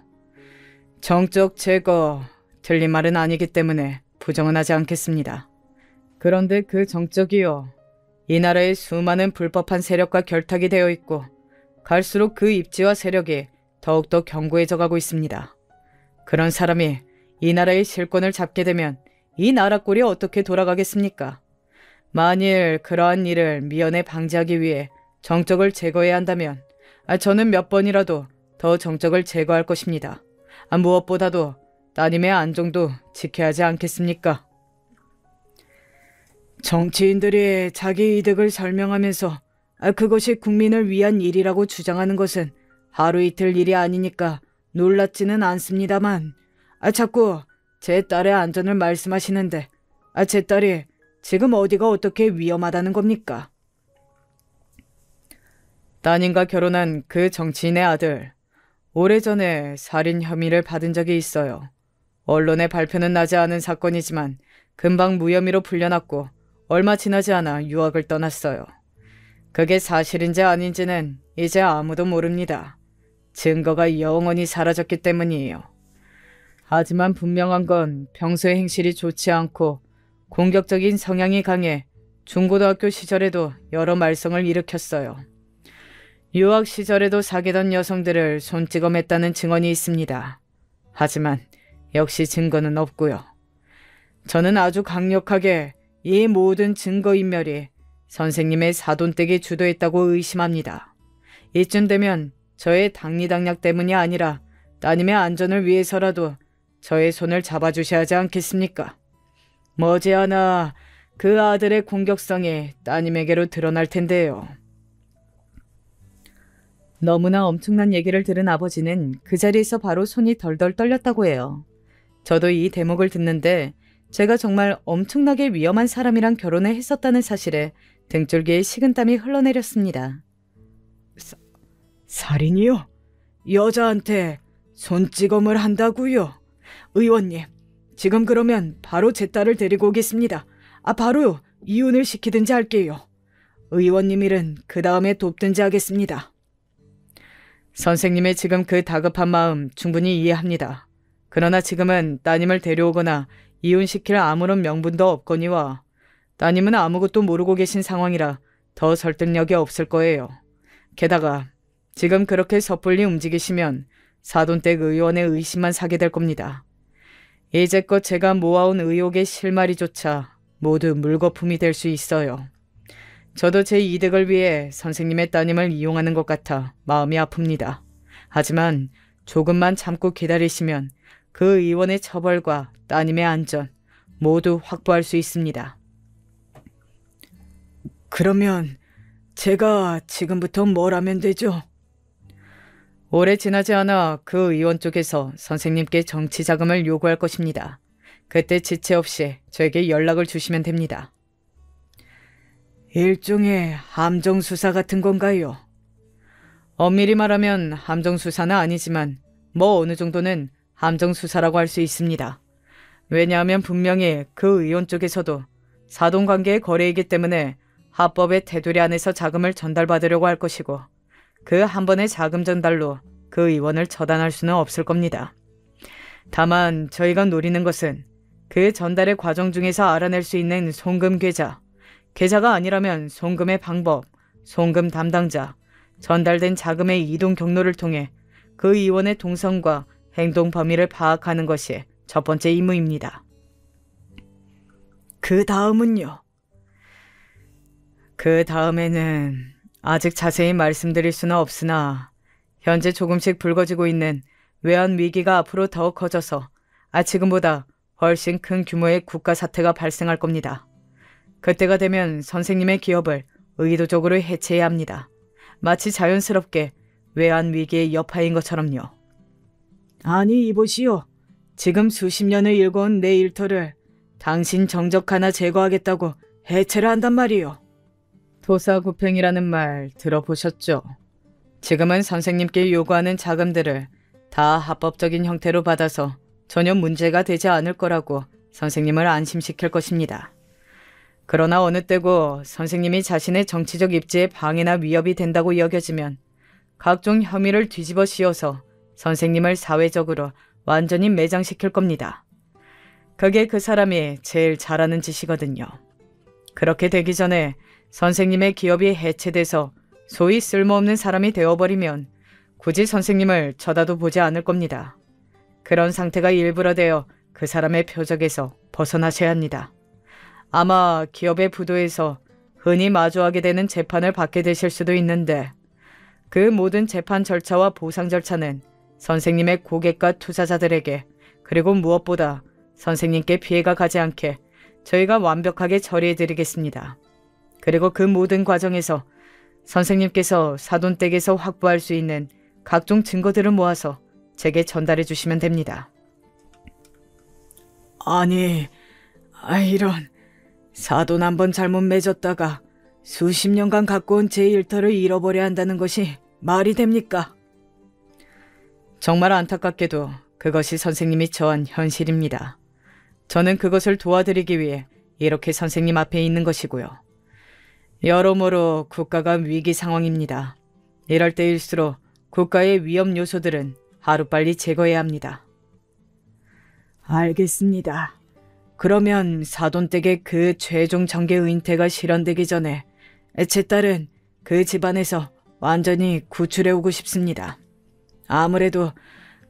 Speaker 2: 정적 제거, 틀린 말은 아니기 때문에 부정은 하지 않겠습니다. 그런데 그 정적이요. 이 나라의 수많은 불법한 세력과 결탁이 되어 있고 갈수록 그 입지와 세력이 더욱더 견고해져 가고 있습니다. 그런 사람이 이 나라의 실권을 잡게 되면 이 나라 꼴이 어떻게 돌아가겠습니까? 만일 그러한 일을 미연에 방지하기 위해 정적을 제거해야 한다면 저는 몇 번이라도 더 정적을 제거할 것입니다. 무엇보다도 따님의 안정도 지켜야 하지 않겠습니까? 정치인들이 자기 이득을 설명하면서 그것이 국민을 위한 일이라고 주장하는 것은 하루 이틀 일이 아니니까 놀랍지는 않습니다만 자꾸 제 딸의 안전을 말씀하시는데 제 딸이 지금 어디가 어떻게 위험하다는 겁니까? 따님과 결혼한 그 정치인의 아들, 오래전에 살인 혐의를 받은 적이 있어요. 언론에 발표는 나지 않은 사건이지만 금방 무혐의로 풀려났고 얼마 지나지 않아 유학을 떠났어요. 그게 사실인지 아닌지는 이제 아무도 모릅니다. 증거가 영원히 사라졌기 때문이에요. 하지만 분명한 건 평소의 행실이 좋지 않고 공격적인 성향이 강해 중고등학교 시절에도 여러 말썽을 일으켰어요.
Speaker 1: 유학 시절에도 사귀던 여성들을 손찌검 했다는 증언이 있습니다. 하지만 역시 증거는 없고요. 저는 아주 강력하게 이 모든 증거인멸이 선생님의 사돈댁이 주도했다고 의심합니다. 이쯤 되면 저의 당리당략 때문이 아니라 따님의 안전을 위해서라도 저의 손을 잡아주셔야 하지 않겠습니까? 머지않아 그 아들의 공격성이 따님에게로 드러날 텐데요. 너무나 엄청난 얘기를 들은 아버지는 그 자리에서 바로 손이 덜덜 떨렸다고 해요. 저도 이 대목을 듣는데 제가 정말 엄청나게 위험한 사람이랑 결혼을 했었다는 사실에 등줄기에 식은땀이 흘러내렸습니다.
Speaker 2: 살인이요? 여자한테 손찌검을 한다고요? 의원님, 지금 그러면 바로 제 딸을 데리고 오겠습니다. 바로 이혼을 시키든지 할게요. 의원님 일은 그 다음에 돕든지 하겠습니다.
Speaker 1: 선생님의 지금 그 다급한 마음 충분히 이해합니다. 그러나 지금은 따님을 데려오거나 이혼시킬 아무런 명분도 없거니와 따님은 아무것도 모르고 계신 상황이라 더 설득력이 없을 거예요. 게다가 지금 그렇게 섣불리 움직이시면 사돈댁 의원의 의심만 사게 될 겁니다. 이제껏 제가 모아온 의혹의 실마리조차 모두 물거품이 될 수 있어요. 저도 제 이득을 위해 선생님의 따님을 이용하는 것 같아 마음이 아픕니다. 하지만 조금만 참고 기다리시면 그 의원의 처벌과 따님의 안전 모두 확보할 수 있습니다.
Speaker 2: 그러면 제가 지금부터 뭘 하면 되죠?
Speaker 1: 오래 지나지 않아 그 의원 쪽에서 선생님께 정치 자금을 요구할 것입니다. 그때 지체 없이 저에게 연락을 주시면 됩니다.
Speaker 2: 일종의 함정수사 같은 건가요?
Speaker 1: 엄밀히 말하면 함정수사는 아니지만 뭐 어느 정도는 함정수사라고 할 수 있습니다. 왜냐하면 분명히 그 의원 쪽에서도 사돈관계의 거래이기 때문에 합법의 테두리 안에서 자금을 전달받으려고 할 것이고 그 한 번의 자금 전달로 그 의원을 처단할 수는 없을 겁니다. 다만 저희가 노리는 것은 그 전달의 과정 중에서 알아낼 수 있는 송금 계좌, 계좌가 아니라면 송금의 방법, 송금 담당자, 전달된 자금의 이동 경로를 통해 그 의원의 동선과 행동 범위를 파악하는 것이 첫 번째 임무입니다.
Speaker 2: 그 다음은요?
Speaker 1: 그 다음에는 아직 자세히 말씀드릴 수는 없으나 현재 조금씩 불거지고 있는 외환 위기가 앞으로 더 커져서 지금보다 훨씬 큰 규모의 국가 사태가 발생할 겁니다. 그때가 되면 선생님의 기업을 의도적으로 해체해야 합니다. 마치 자연스럽게 외환 위기의 여파인 것처럼요.
Speaker 2: 아니 이보시오. 지금 수십 년을 일궈온 내 일터를 당신 정적 하나 제거하겠다고 해체를 한단 말이오.
Speaker 1: 토사구팽이라는 말 들어보셨죠? 지금은 선생님께 요구하는 자금들을 다 합법적인 형태로 받아서 전혀 문제가 되지 않을 거라고 선생님을 안심시킬 것입니다. 그러나 어느 때고 선생님이 자신의 정치적 입지에 방해나 위협이 된다고 여겨지면 각종 혐의를 뒤집어 씌워서 선생님을 사회적으로 완전히 매장시킬 겁니다. 그게 그 사람이 제일 잘하는 짓이거든요. 그렇게 되기 전에 선생님의 기업이 해체돼서 소위 쓸모없는 사람이 되어버리면 굳이 선생님을 쳐다도 보지 않을 겁니다. 그런 상태가 일부러되어 그 사람의 표적에서 벗어나셔야 합니다. 아마 기업의 부도에서 흔히 마주하게 되는 재판을 받게 되실 수도 있는데 그 모든 재판 절차와 보상 절차는 선생님의 고객과 투자자들에게 그리고 무엇보다 선생님께 피해가 가지 않게 저희가 완벽하게 처리해드리겠습니다. 그리고 그 모든 과정에서 선생님께서 사돈댁에서 확보할 수 있는 각종 증거들을 모아서 제게 전달해 주시면 됩니다.
Speaker 2: 아니, 이런 사돈 한번 잘못 맺었다가 수십 년간 갖고 온 제 일터를 잃어버려야 한다는 것이 말이 됩니까?
Speaker 1: 정말 안타깝게도 그것이 선생님이 처한 현실입니다. 저는 그것을 도와드리기 위해 이렇게 선생님 앞에 있는 것이고요. 여러모로 국가가 위기 상황입니다. 이럴 때일수록 국가의 위험 요소들은 하루빨리 제거해야 합니다.
Speaker 2: 알겠습니다. 그러면 사돈댁의 그 최종 정계 은퇴가 실현되기 전에 제 딸은 그 집안에서 완전히 구출해오고 싶습니다. 아무래도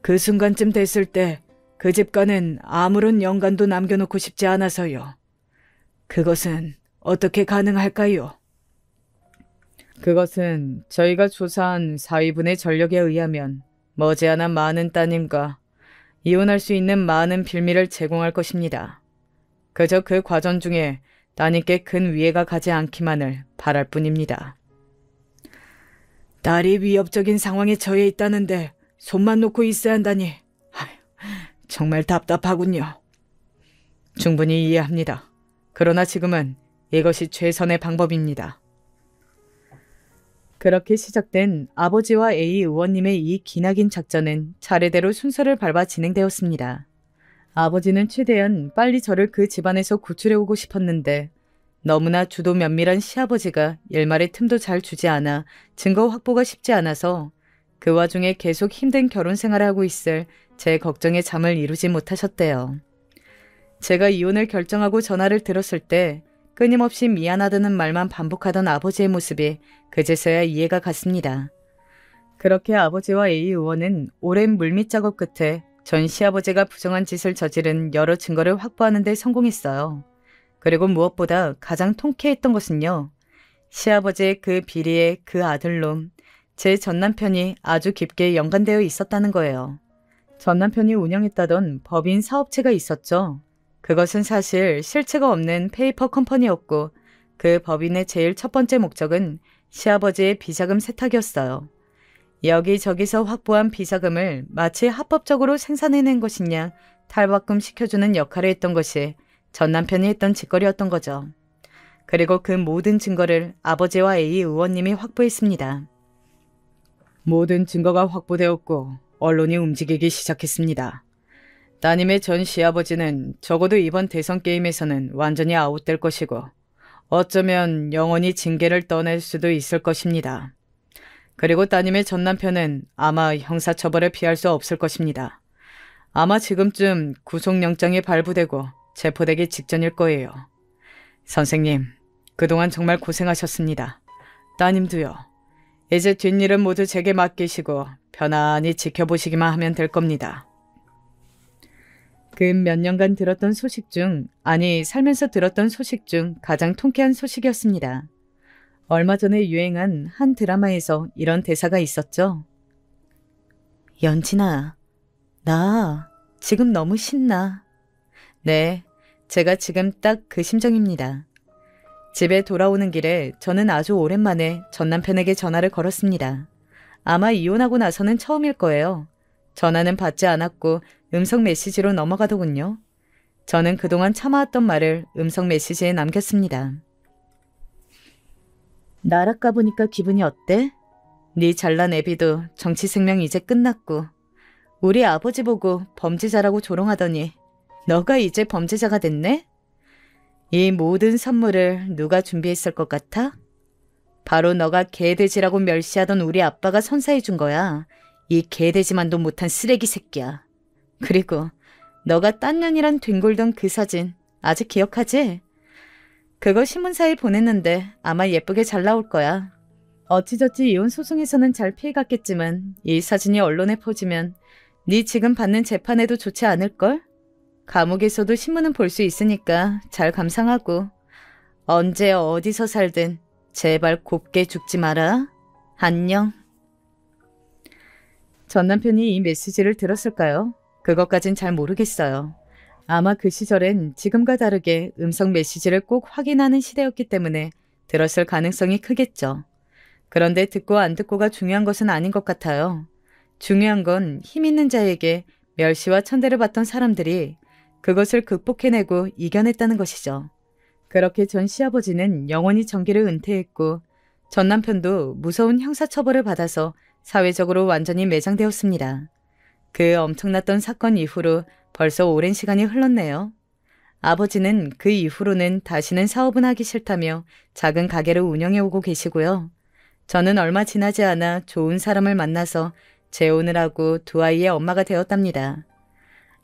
Speaker 2: 그 순간쯤 됐을 때 그 집과는 아무런 연관도 남겨놓고 싶지 않아서요. 그것은 어떻게 가능할까요?
Speaker 1: 그것은 저희가 조사한 사위분의 전력에 의하면 머지않아 많은 따님과 이혼할 수 있는 많은 빌미를 제공할 것입니다. 그저 그 과정 중에 따님께 큰 위해가 가지 않기만을 바랄 뿐입니다.
Speaker 2: 딸이 위협적인 상황에 처해 있다는데 손만 놓고 있어야 한다니. 아휴, 정말 답답하군요.
Speaker 1: 충분히 이해합니다. 그러나 지금은 이것이 최선의 방법입니다. 그렇게 시작된 아버지와 A 의원님의 이 기나긴 작전은 차례대로 순서를 밟아 진행되었습니다. 아버지는 최대한 빨리 저를 그 집안에서 구출해오고 싶었는데 너무나 주도 면밀한 시아버지가 일말의 틈도 잘 주지 않아 증거 확보가 쉽지 않아서 그 와중에 계속 힘든 결혼 생활을 하고 있을 제 걱정에 잠을 이루지 못하셨대요. 제가 이혼을 결정하고 전화를 들었을 때 끊임없이 미안하다는 말만 반복하던 아버지의 모습이 그제서야 이해가 갔습니다. 그렇게 아버지와 A 의원은 오랜 물밑 작업 끝에 전 시아버지가 부정한 짓을 저지른 여러 증거를 확보하는 데 성공했어요. 그리고 무엇보다 가장 통쾌했던 것은요. 시아버지의 그 비리의 그 아들놈, 제 전남편이 아주 깊게 연관되어 있었다는 거예요. 전남편이 운영했다던 법인 사업체가 있었죠. 그것은 사실 실체가 없는 페이퍼 컴퍼니였고 그 법인의 제일 첫 번째 목적은 시아버지의 비자금 세탁이었어요. 여기저기서 확보한 비자금을 마치 합법적으로 생산해낸 것이냐 탈바꿈 시켜주는 역할을 했던 것이 전 남편이 했던 짓거리였던 거죠. 그리고 그 모든 증거를 아버지와 A 의원님이 확보했습니다. 모든 증거가 확보되었고 언론이 움직이기 시작했습니다. 따님의 전 시아버지는 적어도 이번 대선 게임에서는 완전히 아웃될 것이고 어쩌면 영원히 징계를 떠날 수도 있을 것입니다. 그리고 따님의 전 남편은 아마 형사처벌을 피할 수 없을 것입니다. 아마 지금쯤 구속영장이 발부되고 체포되기 직전일 거예요. 선생님, 그동안 정말 고생하셨습니다. 따님도요. 이제 뒷일은 모두 제게 맡기시고 편안히 지켜보시기만 하면 될 겁니다. 그 몇 년간 들었던 소식 중, 아니 살면서 들었던 소식 중 가장 통쾌한 소식이었습니다. 얼마 전에 유행한 한 드라마에서 이런 대사가 있었죠. 연진아, 나 지금 너무 신나. 네, 제가 지금 딱 그 심정입니다. 집에 돌아오는 길에 저는 아주 오랜만에 전 남편에게 전화를 걸었습니다. 아마 이혼하고 나서는 처음일 거예요. 전화는 받지 않았고 음성 메시지로 넘어가더군요. 저는 그동안 참아왔던 말을 음성 메시지에 남겼습니다. 나락 가보니까 기분이 어때? 네 잘난 애비도 정치 생명 이제 끝났고 우리 아버지 보고 범죄자라고 조롱하더니 너가 이제 범죄자가 됐네? 이 모든 선물을 누가 준비했을 것 같아? 바로 너가 개돼지라고 멸시하던 우리 아빠가 선사해 준 거야. 이 개돼지만도 못한 쓰레기 새끼야. 그리고 너가 딴 년이란 뒹굴던 그 사진 아직 기억하지? 그거 신문사에 보냈는데 아마 예쁘게 잘 나올 거야. 어찌저찌 이혼 소송에서는 잘 피해갔겠지만 이 사진이 언론에 퍼지면 네 지금 받는 재판에도 좋지 않을걸? 감옥에서도 신문은 볼 수 있으니까 잘 감상하고 언제 어디서 살든 제발 곱게 죽지 마라. 안녕. 전 남편이 이 메시지를 들었을까요? 그것까진 잘 모르겠어요. 아마 그 시절엔 지금과 다르게 음성 메시지를 꼭 확인하는 시대였기 때문에 들었을 가능성이 크겠죠. 그런데 듣고 안 듣고가 중요한 것은 아닌 것 같아요. 중요한 건 힘 있는 자에게 멸시와 천대를 받던 사람들이 그것을 극복해내고 이겨냈다는 것이죠. 그렇게 전 시아버지는 영원히 정기를 은퇴했고 전 남편도 무서운 형사처벌을 받아서 사회적으로 완전히 매장되었습니다. 그 엄청났던 사건 이후로 벌써 오랜 시간이 흘렀네요. 아버지는 그 이후로는 다시는 사업은 하기 싫다며 작은 가게를 운영해오고 계시고요. 저는 얼마 지나지 않아 좋은 사람을 만나서 재혼을 하고 두 아이의 엄마가 되었답니다.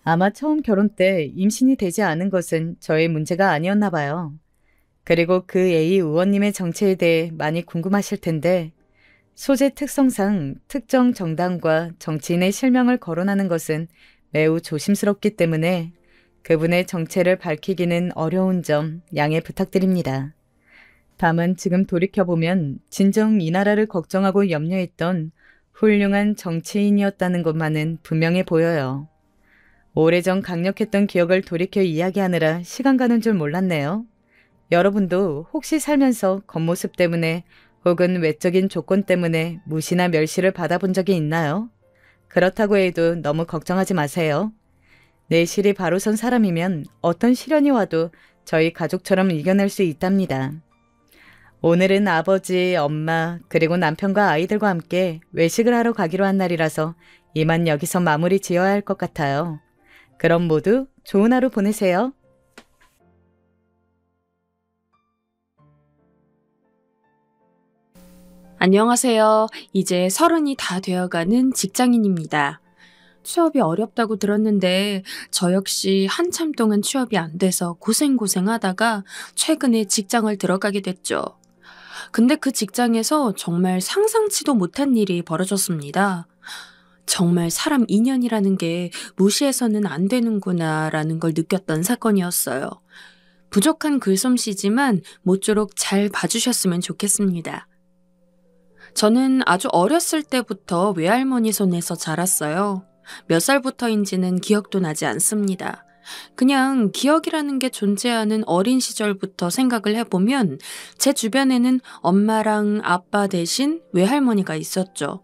Speaker 1: 아마 처음 결혼 때 임신이 되지 않은 것은 저의 문제가 아니었나 봐요. 그리고 그 A 의원님의 정체에 대해 많이 궁금하실 텐데 소재 특성상 특정 정당과 정치인의 실명을 거론하는 것은 매우 조심스럽기 때문에 그분의 정체를 밝히기는 어려운 점 양해 부탁드립니다. 다만 지금 돌이켜보면 진정 이 나라를 걱정하고 염려했던 훌륭한 정치인이었다는 것만은 분명해 보여요. 오래전 강력했던 기억을 돌이켜 이야기하느라 시간 가는 줄 몰랐네요. 여러분도 혹시 살면서 겉모습 때문에 혹은 외적인 조건 때문에 무시나 멸시를 받아본 적이 있나요? 그렇다고 해도 너무 걱정하지 마세요. 내실이 바로 선 사람이면 어떤 시련이 와도 저희 가족처럼 이겨낼 수 있답니다. 오늘은 아버지, 엄마, 그리고 남편과 아이들과 함께 외식을 하러 가기로 한 날이라서 이만 여기서 마무리 지어야 할 것 같아요. 그럼 모두 좋은 하루 보내세요.
Speaker 3: 안녕하세요. 이제 30이 다 되어가는 직장인입니다. 취업이 어렵다고 들었는데 저 역시 한참 동안 취업이 안 돼서 고생하다가 최근에 직장을 들어가게 됐죠. 근데 그 직장에서 정말 상상치도 못한 일이 벌어졌습니다. 정말 사람 인연이라는 게 무시해서는 안 되는구나 라는 걸 느꼈던 사건이었어요. 부족한 글솜씨지만 모쪼록 잘 봐주셨으면 좋겠습니다. 저는 아주 어렸을 때부터 외할머니 손에서 자랐어요. 몇 살부터인지는 기억도 나지 않습니다. 그냥 기억이라는 게 존재하는 어린 시절부터 생각을 해보면 제 주변에는 엄마랑 아빠 대신 외할머니가 있었죠.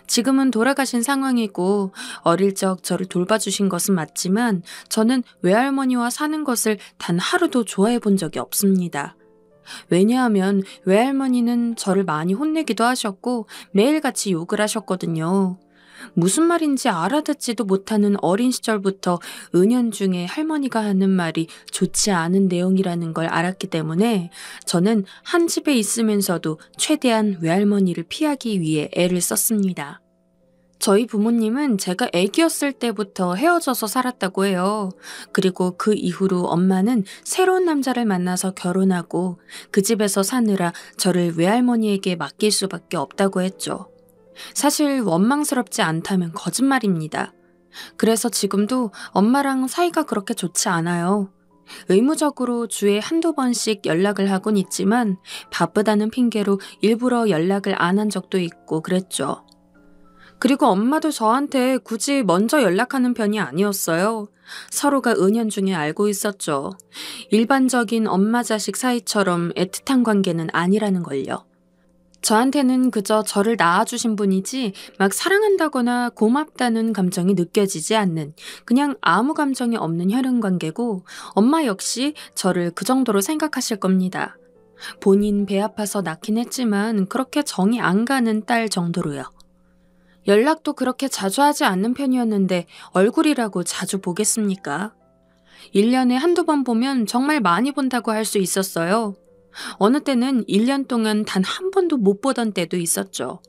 Speaker 3: 지금은 돌아가신 상황이고 어릴 적 저를 돌봐주신 것은 맞지만 저는 외할머니와 사는 것을 단 하루도 좋아해 본 적이 없습니다. 왜냐하면 외할머니는 저를 많이 혼내기도 하셨고 매일같이 욕을 하셨거든요. 무슨 말인지 알아듣지도 못하는 어린 시절부터 은연중에 할머니가 하는 말이 좋지 않은 내용이라는 걸 알았기 때문에 저는 한 집에 있으면서도 최대한 외할머니를 피하기 위해 애를 썼습니다. 저희 부모님은 제가 애기였을 때부터 헤어져서 살았다고 해요. 그리고 그 이후로 엄마는 새로운 남자를 만나서 결혼하고 그 집에서 사느라 저를 외할머니에게 맡길 수밖에 없다고 했죠. 사실 원망스럽지 않다면 거짓말입니다. 그래서 지금도 엄마랑 사이가 그렇게 좋지 않아요. 의무적으로 주에 한두 번씩 연락을 하곤 있지만 바쁘다는 핑계로 일부러 연락을 안 한 적도 있고 그랬죠. 그리고 엄마도 저한테 굳이 먼저 연락하는 편이 아니었어요. 서로가 은연중에 알고 있었죠. 일반적인 엄마 자식 사이처럼 애틋한 관계는 아니라는 걸요. 저한테는 그저 저를 낳아주신 분이지 막 사랑한다거나 고맙다는 감정이 느껴지지 않는 그냥 아무 감정이 없는 혈연관계고 엄마 역시 저를 그 정도로 생각하실 겁니다. 본인 배 아파서 낳긴 했지만 그렇게 정이 안 가는 딸 정도로요. 연락도 그렇게 자주 하지 않는 편이었는데 얼굴이라고 자주 보겠습니까? 1년에 한두 번 보면 정말 많이 본다고 할 수 있었어요. 어느 때는 1년 동안 단 한 번도 못 보던 때도 있었죠.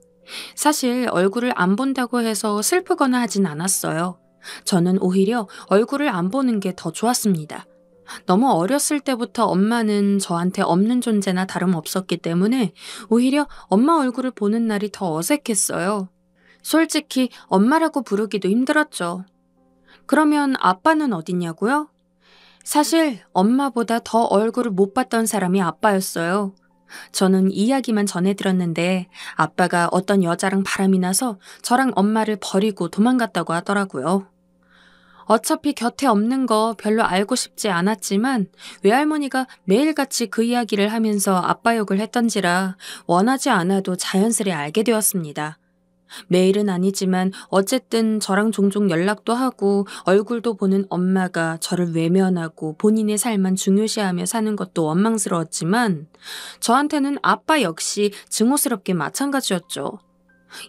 Speaker 3: 사실 얼굴을 안 본다고 해서 슬프거나 하진 않았어요. 저는 오히려 얼굴을 안 보는 게 더 좋았습니다. 너무 어렸을 때부터 엄마는 저한테 없는 존재나 다름없었기 때문에 오히려 엄마 얼굴을 보는 날이 더 어색했어요. 솔직히 엄마라고 부르기도 힘들었죠. 그러면 아빠는 어딨냐고요? 사실 엄마보다 더 얼굴을 못 봤던 사람이 아빠였어요. 저는 이야기만 전해 들었는데 아빠가 어떤 여자랑 바람이 나서 저랑 엄마를 버리고 도망갔다고 하더라고요. 어차피 곁에 없는 거 별로 알고 싶지 않았지만 외할머니가 매일같이 그 이야기를 하면서 아빠 욕을 했던지라 원하지 않아도 자연스레 알게 되었습니다. 매일은 아니지만 어쨌든 저랑 종종 연락도 하고 얼굴도 보는 엄마가 저를 외면하고 본인의 삶만 중요시하며 사는 것도 원망스러웠지만 저한테는 아빠 역시 증오스럽게 마찬가지였죠.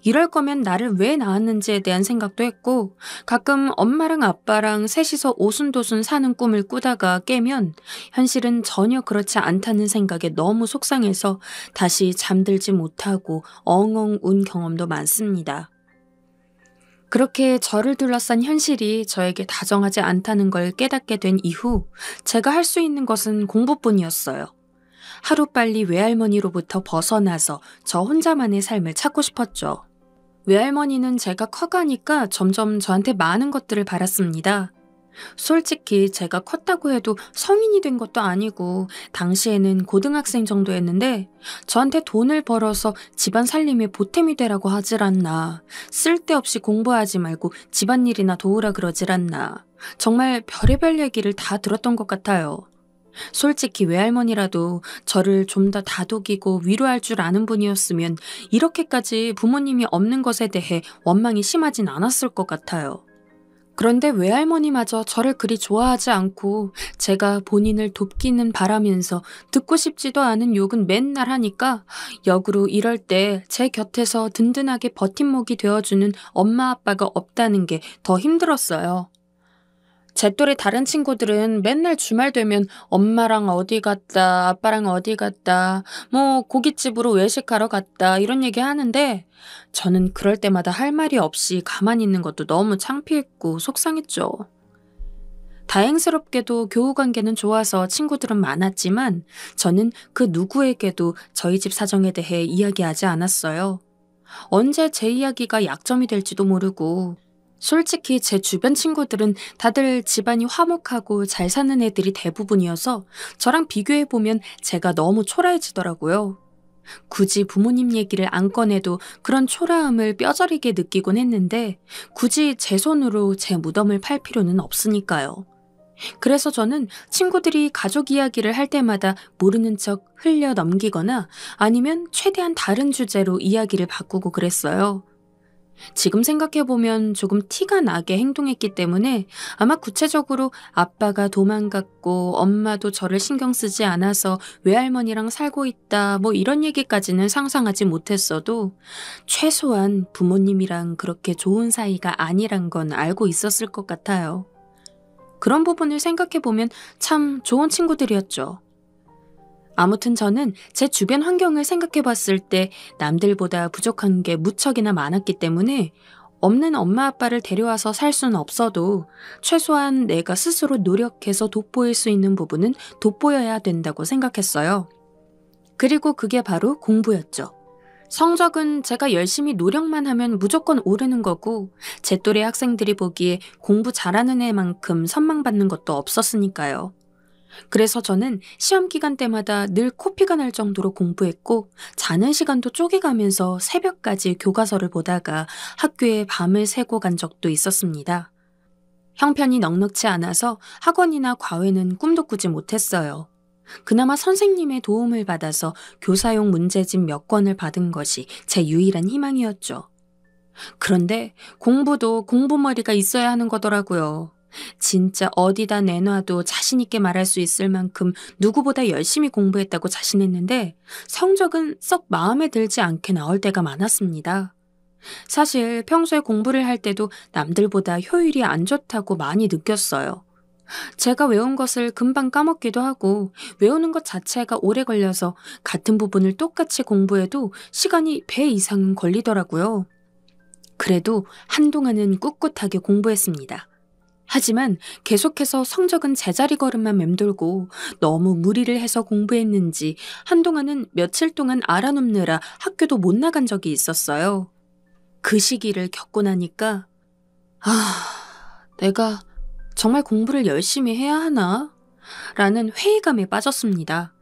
Speaker 3: 이럴 거면 나를 왜 낳았는지에 대한 생각도 했고 가끔 엄마랑 아빠랑 셋이서 오순도순 사는 꿈을 꾸다가 깨면 현실은 전혀 그렇지 않다는 생각에 너무 속상해서 다시 잠들지 못하고 엉엉 운 경험도 많습니다. 그렇게 저를 둘러싼 현실이 저에게 다정하지 않다는 걸 깨닫게 된 이후 제가 할 수 있는 것은 공부뿐이었어요. 하루빨리 외할머니로부터 벗어나서 저 혼자만의 삶을 찾고 싶었죠. 외할머니는 제가 커가니까 점점 저한테 많은 것들을 바랐습니다. 솔직히 제가 컸다고 해도 성인이 된 것도 아니고 당시에는 고등학생 정도였는데 저한테 돈을 벌어서 집안 살림에 보탬이 되라고 하질 않나, 쓸데없이 공부하지 말고 집안일이나 도우라 그러질 않나, 정말 별의별 얘기를 다 들었던 것 같아요. 솔직히 외할머니라도 저를 좀 더 다독이고 위로할 줄 아는 분이었으면 이렇게까지 부모님이 없는 것에 대해 원망이 심하진 않았을 것 같아요. 그런데 외할머니마저 저를 그리 좋아하지 않고 제가 본인을 돕기는 바라면서 듣고 싶지도 않은 욕은 맨날 하니까 역으로 이럴 때 제 곁에서 든든하게 버팀목이 되어주는 엄마 아빠가 없다는 게 더 힘들었어요. 제 또래 다른 친구들은 맨날 주말 되면 엄마랑 어디 갔다, 아빠랑 어디 갔다, 뭐 고깃집으로 외식하러 갔다 이런 얘기 하는데 저는 그럴 때마다 할 말이 없이 가만히 있는 것도 너무 창피했고 속상했죠. 다행스럽게도 교우 관계는 좋아서 친구들은 많았지만 저는 그 누구에게도 저희 집 사정에 대해 이야기하지 않았어요. 언제 제 이야기가 약점이 될지도 모르고 솔직히 제 주변 친구들은 다들 집안이 화목하고 잘 사는 애들이 대부분이어서 저랑 비교해보면 제가 너무 초라해지더라고요. 굳이 부모님 얘기를 안 꺼내도 그런 초라함을 뼈저리게 느끼곤 했는데 굳이 제 손으로 제 무덤을 팔 필요는 없으니까요. 그래서 저는 친구들이 가족 이야기를 할 때마다 모르는 척 흘려 넘기거나 아니면 최대한 다른 주제로 이야기를 바꾸고 그랬어요. 지금 생각해보면 조금 티가 나게 행동했기 때문에 아마 구체적으로 아빠가 도망갔고 엄마도 저를 신경 쓰지 않아서 외할머니랑 살고 있다 뭐 이런 얘기까지는 상상하지 못했어도 최소한 부모님이랑 그렇게 좋은 사이가 아니란 건 알고 있었을 것 같아요. 그런 부분을 생각해보면 참 좋은 친구들이었죠. 아무튼 저는 제 주변 환경을 생각해봤을 때 남들보다 부족한 게 무척이나 많았기 때문에 없는 엄마 아빠를 데려와서 살 수는 없어도 최소한 내가 스스로 노력해서 돋보일 수 있는 부분은 돋보여야 된다고 생각했어요. 그리고 그게 바로 공부였죠. 성적은 제가 열심히 노력만 하면 무조건 오르는 거고 제 또래 학생들이 보기에 공부 잘하는 애만큼 선망받는 것도 없었으니까요. 그래서 저는 시험 기간 때마다 늘 코피가 날 정도로 공부했고 자는 시간도 쪼개가면서 새벽까지 교과서를 보다가 학교에 밤을 새고 간 적도 있었습니다. 형편이 넉넉지 않아서 학원이나 과외는 꿈도 꾸지 못했어요. 그나마 선생님의 도움을 받아서 교사용 문제집 몇 권을 받은 것이 제 유일한 희망이었죠. 그런데 공부도 공부머리가 있어야 하는 거더라고요. 진짜 어디다 내놔도 자신 있게 말할 수 있을 만큼 누구보다 열심히 공부했다고 자신했는데 성적은 썩 마음에 들지 않게 나올 때가 많았습니다. 사실 평소에 공부를 할 때도 남들보다 효율이 안 좋다고 많이 느꼈어요. 제가 외운 것을 금방 까먹기도 하고 외우는 것 자체가 오래 걸려서 같은 부분을 똑같이 공부해도 시간이 배 이상은 걸리더라고요. 그래도 한동안은 꿋꿋하게 공부했습니다. 하지만 계속해서 성적은 제자리 걸음만 맴돌고 너무 무리를 해서 공부했는지 한동안은 며칠 동안 알아눕느라 학교도 못 나간 적이 있었어요. 그 시기를 겪고 나니까 내가 정말 공부를 열심히 해야 하나? 라는 회의감에 빠졌습니다.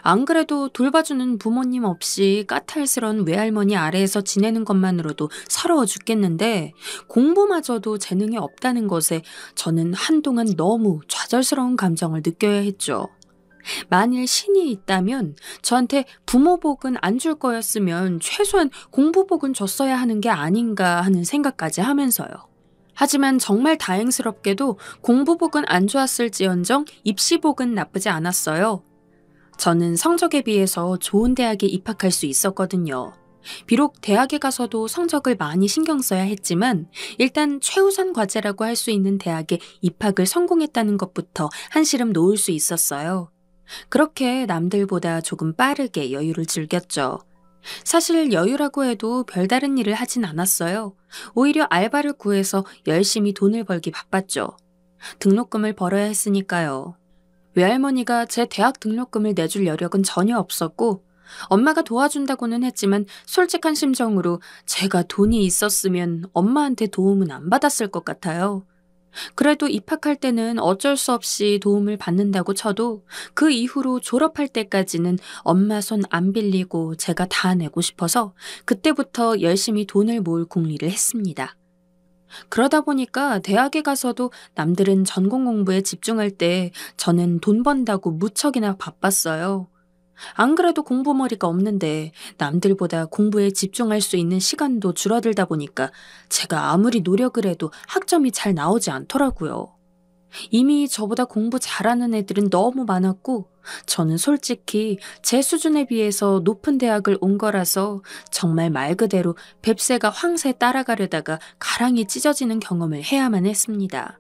Speaker 3: 안 그래도 돌봐주는 부모님 없이 까탈스러운 외할머니 아래에서 지내는 것만으로도 서러워 죽겠는데 공부마저도 재능이 없다는 것에 저는 한동안 너무 좌절스러운 감정을 느껴야 했죠. 만일 신이 있다면 저한테 부모복은 안 줄 거였으면 최소한 공부복은 줬어야 하는 게 아닌가 하는 생각까지 하면서요. 하지만 정말 다행스럽게도 공부복은 안 좋았을지언정 입시복은 나쁘지 않았어요. 저는 성적에 비해서 좋은 대학에 입학할 수 있었거든요. 비록 대학에 가서도 성적을 많이 신경 써야 했지만 일단 최우선 과제라고 할 수 있는 대학에 입학을 성공했다는 것부터 한시름 놓을 수 있었어요. 그렇게 남들보다 조금 빠르게 여유를 즐겼죠. 사실 여유라고 해도 별다른 일을 하진 않았어요. 오히려 알바를 구해서 열심히 돈을 벌기 바빴죠. 등록금을 벌어야 했으니까요. 외할머니가 제 대학 등록금을 내줄 여력은 전혀 없었고 엄마가 도와준다고는 했지만 솔직한 심정으로 제가 돈이 있었으면 엄마한테 도움은 안 받았을 것 같아요. 그래도 입학할 때는 어쩔 수 없이 도움을 받는다고 쳐도 그 이후로 졸업할 때까지는 엄마 손 안 빌리고 제가 다 내고 싶어서 그때부터 열심히 돈을 모을 궁리를 했습니다. 그러다 보니까 대학에 가서도 남들은 전공 공부에 집중할 때 저는 돈 번다고 무척이나 바빴어요. 안 그래도 공부머리가 없는데 남들보다 공부에 집중할 수 있는 시간도 줄어들다 보니까 제가 아무리 노력을 해도 학점이 잘 나오지 않더라고요. 이미 저보다 공부 잘하는 애들은 너무 많았고 저는 솔직히 제 수준에 비해서 높은 대학을 온 거라서 정말 말 그대로 뱁새가 황새 따라가려다가 가랑이 찢어지는 경험을 해야만 했습니다.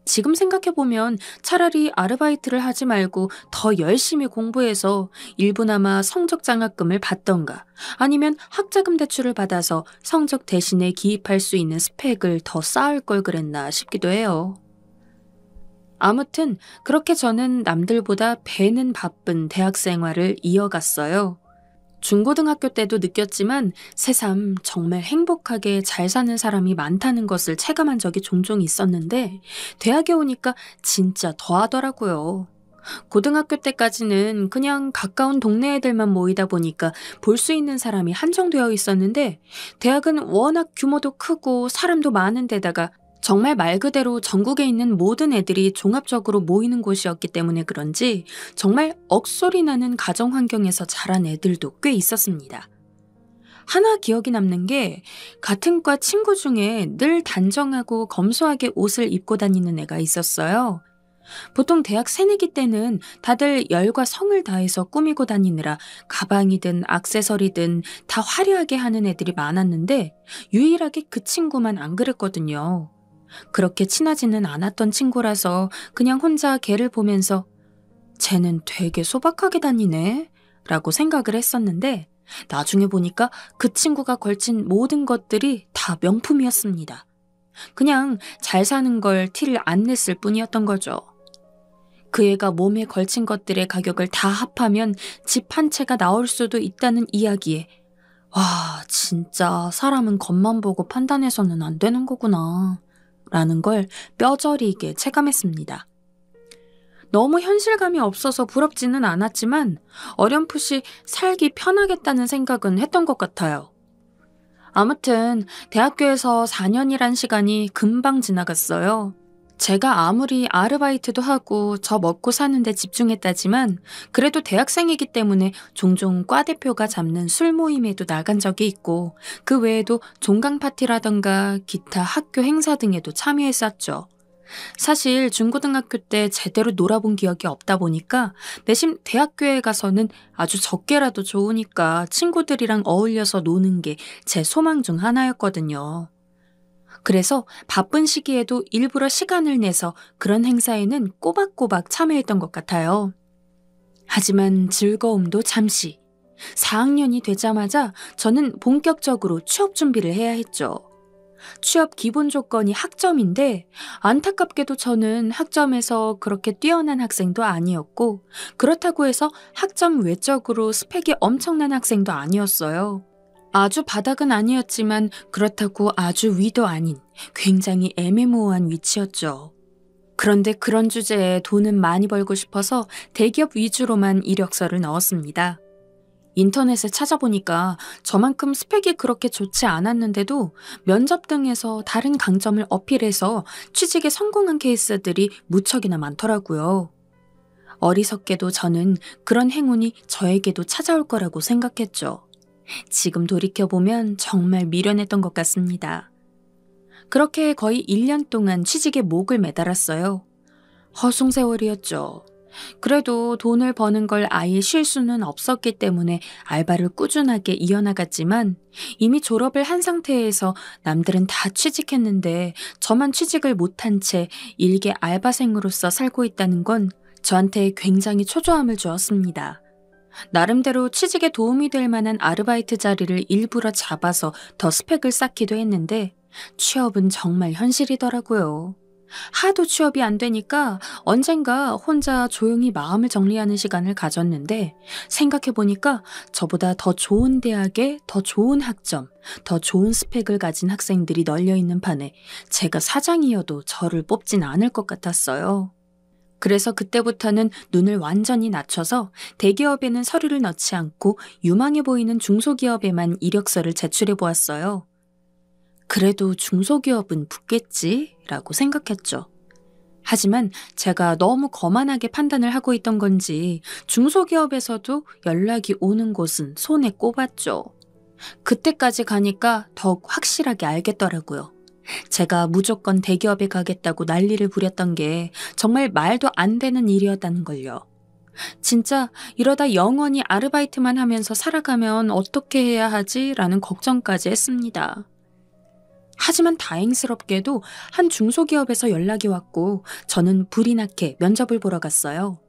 Speaker 3: 지금 생각해보면 차라리 아르바이트를 하지 말고 더 열심히 공부해서 일부나마 성적 장학금을 받던가 아니면 학자금 대출을 받아서 성적 대신에 기입할 수 있는 스펙을 더 쌓을 걸 그랬나 싶기도 해요. 아무튼 그렇게 저는 남들보다 배는 바쁜 대학 생활을 이어갔어요. 중고등학교 때도 느꼈지만 새삼 정말 행복하게 잘 사는 사람이 많다는 것을 체감한 적이 종종 있었는데 대학에 오니까 진짜 더하더라고요. 고등학교 때까지는 그냥 가까운 동네 애들만 모이다 보니까 볼 수 있는 사람이 한정되어 있었는데 대학은 워낙 규모도 크고 사람도 많은 데다가 정말 말 그대로 전국에 있는 모든 애들이 종합적으로 모이는 곳이었기 때문에 그런지 정말 억소리 나는 가정 환경에서 자란 애들도 꽤 있었습니다. 하나 기억이 남는 게 같은 과 친구 중에 늘 단정하고 검소하게 옷을 입고 다니는 애가 있었어요. 보통 대학 새내기 때는 다들 열과 성을 다해서 꾸미고 다니느라 가방이든 액세서리든 다 화려하게 하는 애들이 많았는데 유일하게 그 친구만 안 그랬거든요. 그렇게 친하지는 않았던 친구라서 그냥 혼자 걔를 보면서 쟤는 되게 소박하게 다니네 라고 생각을 했었는데 나중에 보니까 그 친구가 걸친 모든 것들이 다 명품이었습니다. 그냥 잘 사는 걸 티를 안 냈을 뿐이었던 거죠. 그 애가 몸에 걸친 것들의 가격을 다 합하면 집 한 채가 나올 수도 있다는 이야기에 와, 진짜 사람은 겉만 보고 판단해서는 안 되는 거구나 라는 걸 뼈저리게 체감했습니다. 너무 현실감이 없어서 부럽지는 않았지만 어렴풋이 살기 편하겠다는 생각은 했던 것 같아요. 아무튼 대학교에서 4년이란 시간이 금방 지나갔어요. 제가 아무리 아르바이트도 하고 저 먹고 사는데 집중했다지만 그래도 대학생이기 때문에 종종 과대표가 잡는 술 모임에도 나간 적이 있고 그 외에도 종강 파티라던가 기타 학교 행사 등에도 참여했었죠. 사실 중고등학교 때 제대로 놀아본 기억이 없다 보니까 내심 대학교에 가서는 아주 적게라도 좋으니까 친구들이랑 어울려서 노는 게 제 소망 중 하나였거든요. 그래서 바쁜 시기에도 일부러 시간을 내서 그런 행사에는 꼬박꼬박 참여했던 것 같아요. 하지만 즐거움도 잠시. 4학년이 되자마자 저는 본격적으로 취업 준비를 해야 했죠. 취업 기본 조건이 학점인데 안타깝게도 저는 학점에서 그렇게 뛰어난 학생도 아니었고 그렇다고 해서 학점 외적으로 스펙이 엄청난 학생도 아니었어요. 아주 바닥은 아니었지만 그렇다고 아주 위도 아닌 굉장히 애매모호한 위치였죠. 그런데 그런 주제에 돈은 많이 벌고 싶어서 대기업 위주로만 이력서를 넣었습니다. 인터넷에 찾아보니까 저만큼 스펙이 그렇게 좋지 않았는데도 면접 등에서 다른 강점을 어필해서 취직에 성공한 케이스들이 무척이나 많더라고요. 어리석게도 저는 그런 행운이 저에게도 찾아올 거라고 생각했죠. 지금 돌이켜보면 정말 미련했던 것 같습니다. 그렇게 거의 1년 동안 취직에 목을 매달았어요. 허송세월이었죠. 그래도 돈을 버는 걸 아예 쉴 수는 없었기 때문에 알바를 꾸준하게 이어나갔지만 이미 졸업을 한 상태에서 남들은 다 취직했는데 저만 취직을 못한 채 일개 알바생으로서 살고 있다는 건 저한테 굉장히 초조함을 주었습니다. 나름대로 취직에 도움이 될 만한 아르바이트 자리를 일부러 잡아서 더 스펙을 쌓기도 했는데 취업은 정말 현실이더라고요. 하도 취업이 안 되니까 언젠가 혼자 조용히 마음을 정리하는 시간을 가졌는데 생각해보니까 저보다 더 좋은 대학에 더 좋은 학점, 더 좋은 스펙을 가진 학생들이 널려있는 판에 제가 사장이어도 저를 뽑진 않을 것 같았어요. 그래서 그때부터는 눈을 완전히 낮춰서 대기업에는 서류를 넣지 않고 유망해 보이는 중소기업에만 이력서를 제출해 보았어요. 그래도 중소기업은 붙겠지라고 생각했죠. 하지만 제가 너무 거만하게 판단을 하고 있던 건지 중소기업에서도 연락이 오는 곳은 손에 꼽았죠. 그때까지 가니까 더욱 확실하게 알겠더라고요. 제가 무조건 대기업에 가겠다고 난리를 부렸던 게 정말 말도 안 되는 일이었다는 걸요. 진짜 이러다 영원히 아르바이트만 하면서 살아가면 어떻게 해야 하지라는 걱정까지 했습니다. 하지만 다행스럽게도 한 중소기업에서 연락이 왔고 저는 불이 나게 면접을 보러 갔어요.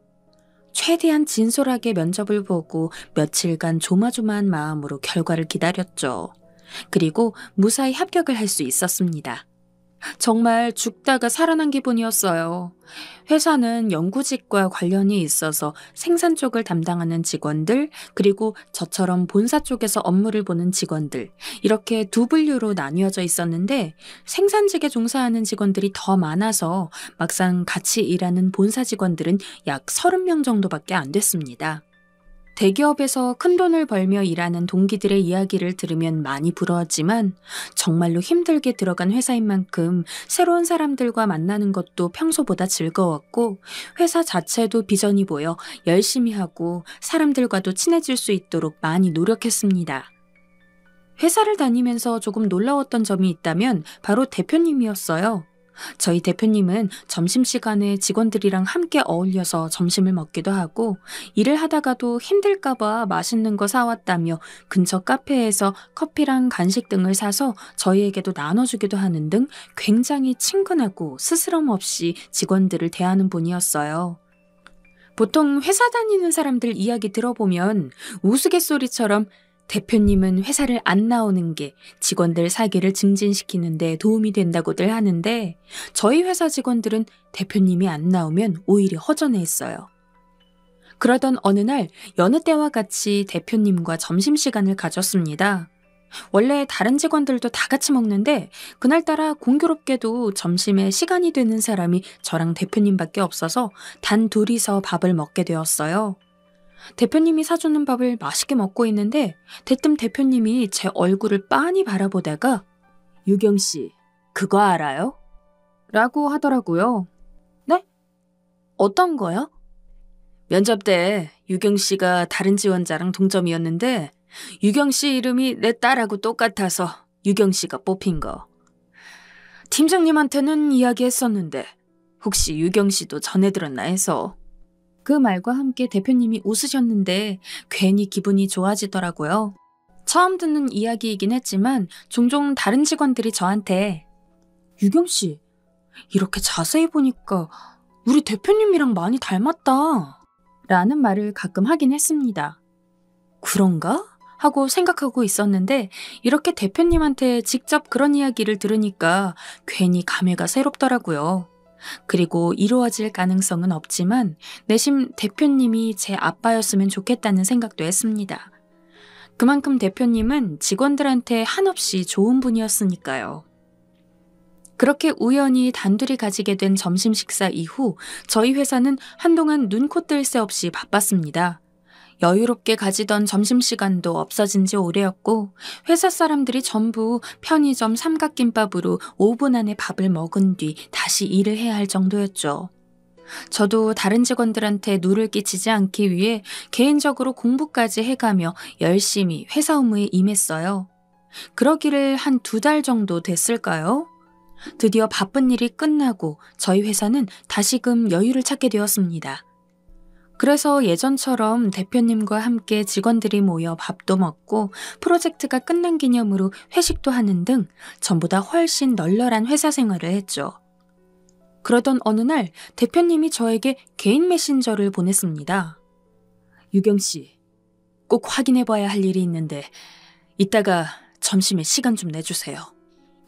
Speaker 3: 최대한 진솔하게 면접을 보고 며칠간 조마조마한 마음으로 결과를 기다렸죠. 그리고 무사히 합격을 할 수 있었습니다. 정말 죽다가 살아난 기분이었어요. 회사는 연구직과 관련이 있어서 생산 쪽을 담당하는 직원들, 그리고 저처럼 본사 쪽에서 업무를 보는 직원들, 이렇게 두 분류로 나뉘어져 있었는데 생산직에 종사하는 직원들이 더 많아서 막상 같이 일하는 본사 직원들은 약 30명 정도밖에 안 됐습니다. 대기업에서 큰돈을 벌며 일하는 동기들의 이야기를 들으면 많이 부러웠지만 정말로 힘들게 들어간 회사인 만큼 새로운 사람들과 만나는 것도 평소보다 즐거웠고 회사 자체도 비전이 보여 열심히 하고 사람들과도 친해질 수 있도록 많이 노력했습니다. 회사를 다니면서 조금 놀라웠던 점이 있다면 바로 대표님이었어요. 저희 대표님은 점심시간에 직원들이랑 함께 어울려서 점심을 먹기도 하고 일을 하다가도 힘들까봐 맛있는 거 사왔다며 근처 카페에서 커피랑 간식 등을 사서 저희에게도 나눠주기도 하는 등 굉장히 친근하고 스스럼 없이 직원들을 대하는 분이었어요. 보통 회사 다니는 사람들 이야기 들어보면 우스갯소리처럼 대표님은 회사를 안 나오는 게 직원들 사기를 증진시키는 데 도움이 된다고들 하는데 저희 회사 직원들은 대표님이 안 나오면 오히려 허전해했어요. 그러던 어느 날 여느 때와 같이 대표님과 점심시간을 가졌습니다. 원래 다른 직원들도 다 같이 먹는데 그날따라 공교롭게도 점심에 시간이 되는 사람이 저랑 대표님밖에 없어서 단 둘이서 밥을 먹게 되었어요. 대표님이 사주는 밥을 맛있게 먹고 있는데 대뜸 대표님이 제 얼굴을 빤히 바라보다가 유경 씨, 그거 알아요? 라고 하더라고요. 네? 어떤 거요? 면접 때 유경 씨가 다른 지원자랑 동점이었는데 유경 씨 이름이 내 딸하고 똑같아서 유경 씨가 뽑힌 거. 팀장님한테는 이야기했었는데 혹시 유경 씨도 전해 들었나 해서. 그 말과 함께 대표님이 웃으셨는데 괜히 기분이 좋아지더라고요. 처음 듣는 이야기이긴 했지만 종종 다른 직원들이 저한테 유경 씨, 이렇게 자세히 보니까 우리 대표님이랑 많이 닮았다 라는 말을 가끔 하긴 했습니다. 그런가? 하고 생각하고 있었는데 이렇게 대표님한테 직접 그런 이야기를 들으니까 괜히 감회가 새롭더라고요. 그리고 이루어질 가능성은 없지만 내심 대표님이 제 아빠였으면 좋겠다는 생각도 했습니다. 그만큼 대표님은 직원들한테 한없이 좋은 분이었으니까요. 그렇게 우연히 단둘이 가지게 된 점심 식사 이후 저희 회사는 한동안 눈코 뜰 새 없이 바빴습니다. 여유롭게 가지던 점심시간도 없어진 지 오래였고 회사 사람들이 전부 편의점 삼각김밥으로 5분 안에 밥을 먹은 뒤 다시 일을 해야 할 정도였죠. 저도 다른 직원들한테 누를 끼치지 않기 위해 개인적으로 공부까지 해가며 열심히 회사 업무에 임했어요. 그러기를 한 2달 정도 됐을까요? 드디어 바쁜 일이 끝나고 저희 회사는 다시금 여유를 찾게 되었습니다. 그래서 예전처럼 대표님과 함께 직원들이 모여 밥도 먹고 프로젝트가 끝난 기념으로 회식도 하는 등 전보다 훨씬 널널한 회사 생활을 했죠. 그러던 어느 날 대표님이 저에게 개인 메신저를 보냈습니다. 유경 씨, 꼭 확인해봐야 할 일이 있는데 이따가 점심에 시간 좀 내주세요.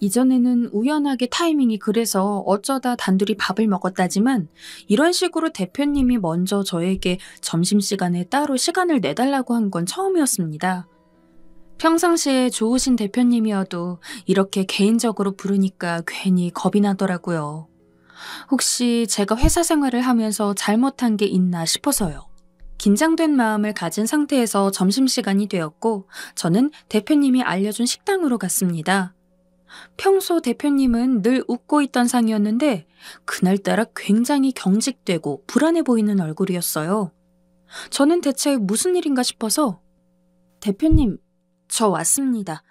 Speaker 3: 이전에는 우연하게 타이밍이 그래서 어쩌다 단둘이 밥을 먹었다지만 이런 식으로 대표님이 먼저 저에게 점심시간에 따로 시간을 내달라고 한 건 처음이었습니다. 평상시에 좋으신 대표님이어도 이렇게 개인적으로 부르니까 괜히 겁이 나더라고요. 혹시 제가 회사 생활을 하면서 잘못한 게 있나 싶어서요. 긴장된 마음을 가진 상태에서 점심시간이 되었고 저는 대표님이 알려준 식당으로 갔습니다. 평소 대표님은 늘 웃고 있던 상이었는데 그날따라 굉장히 경직되고 불안해 보이는 얼굴이었어요. 저는 대체 무슨 일인가 싶어서 대표님, 저 왔습니다.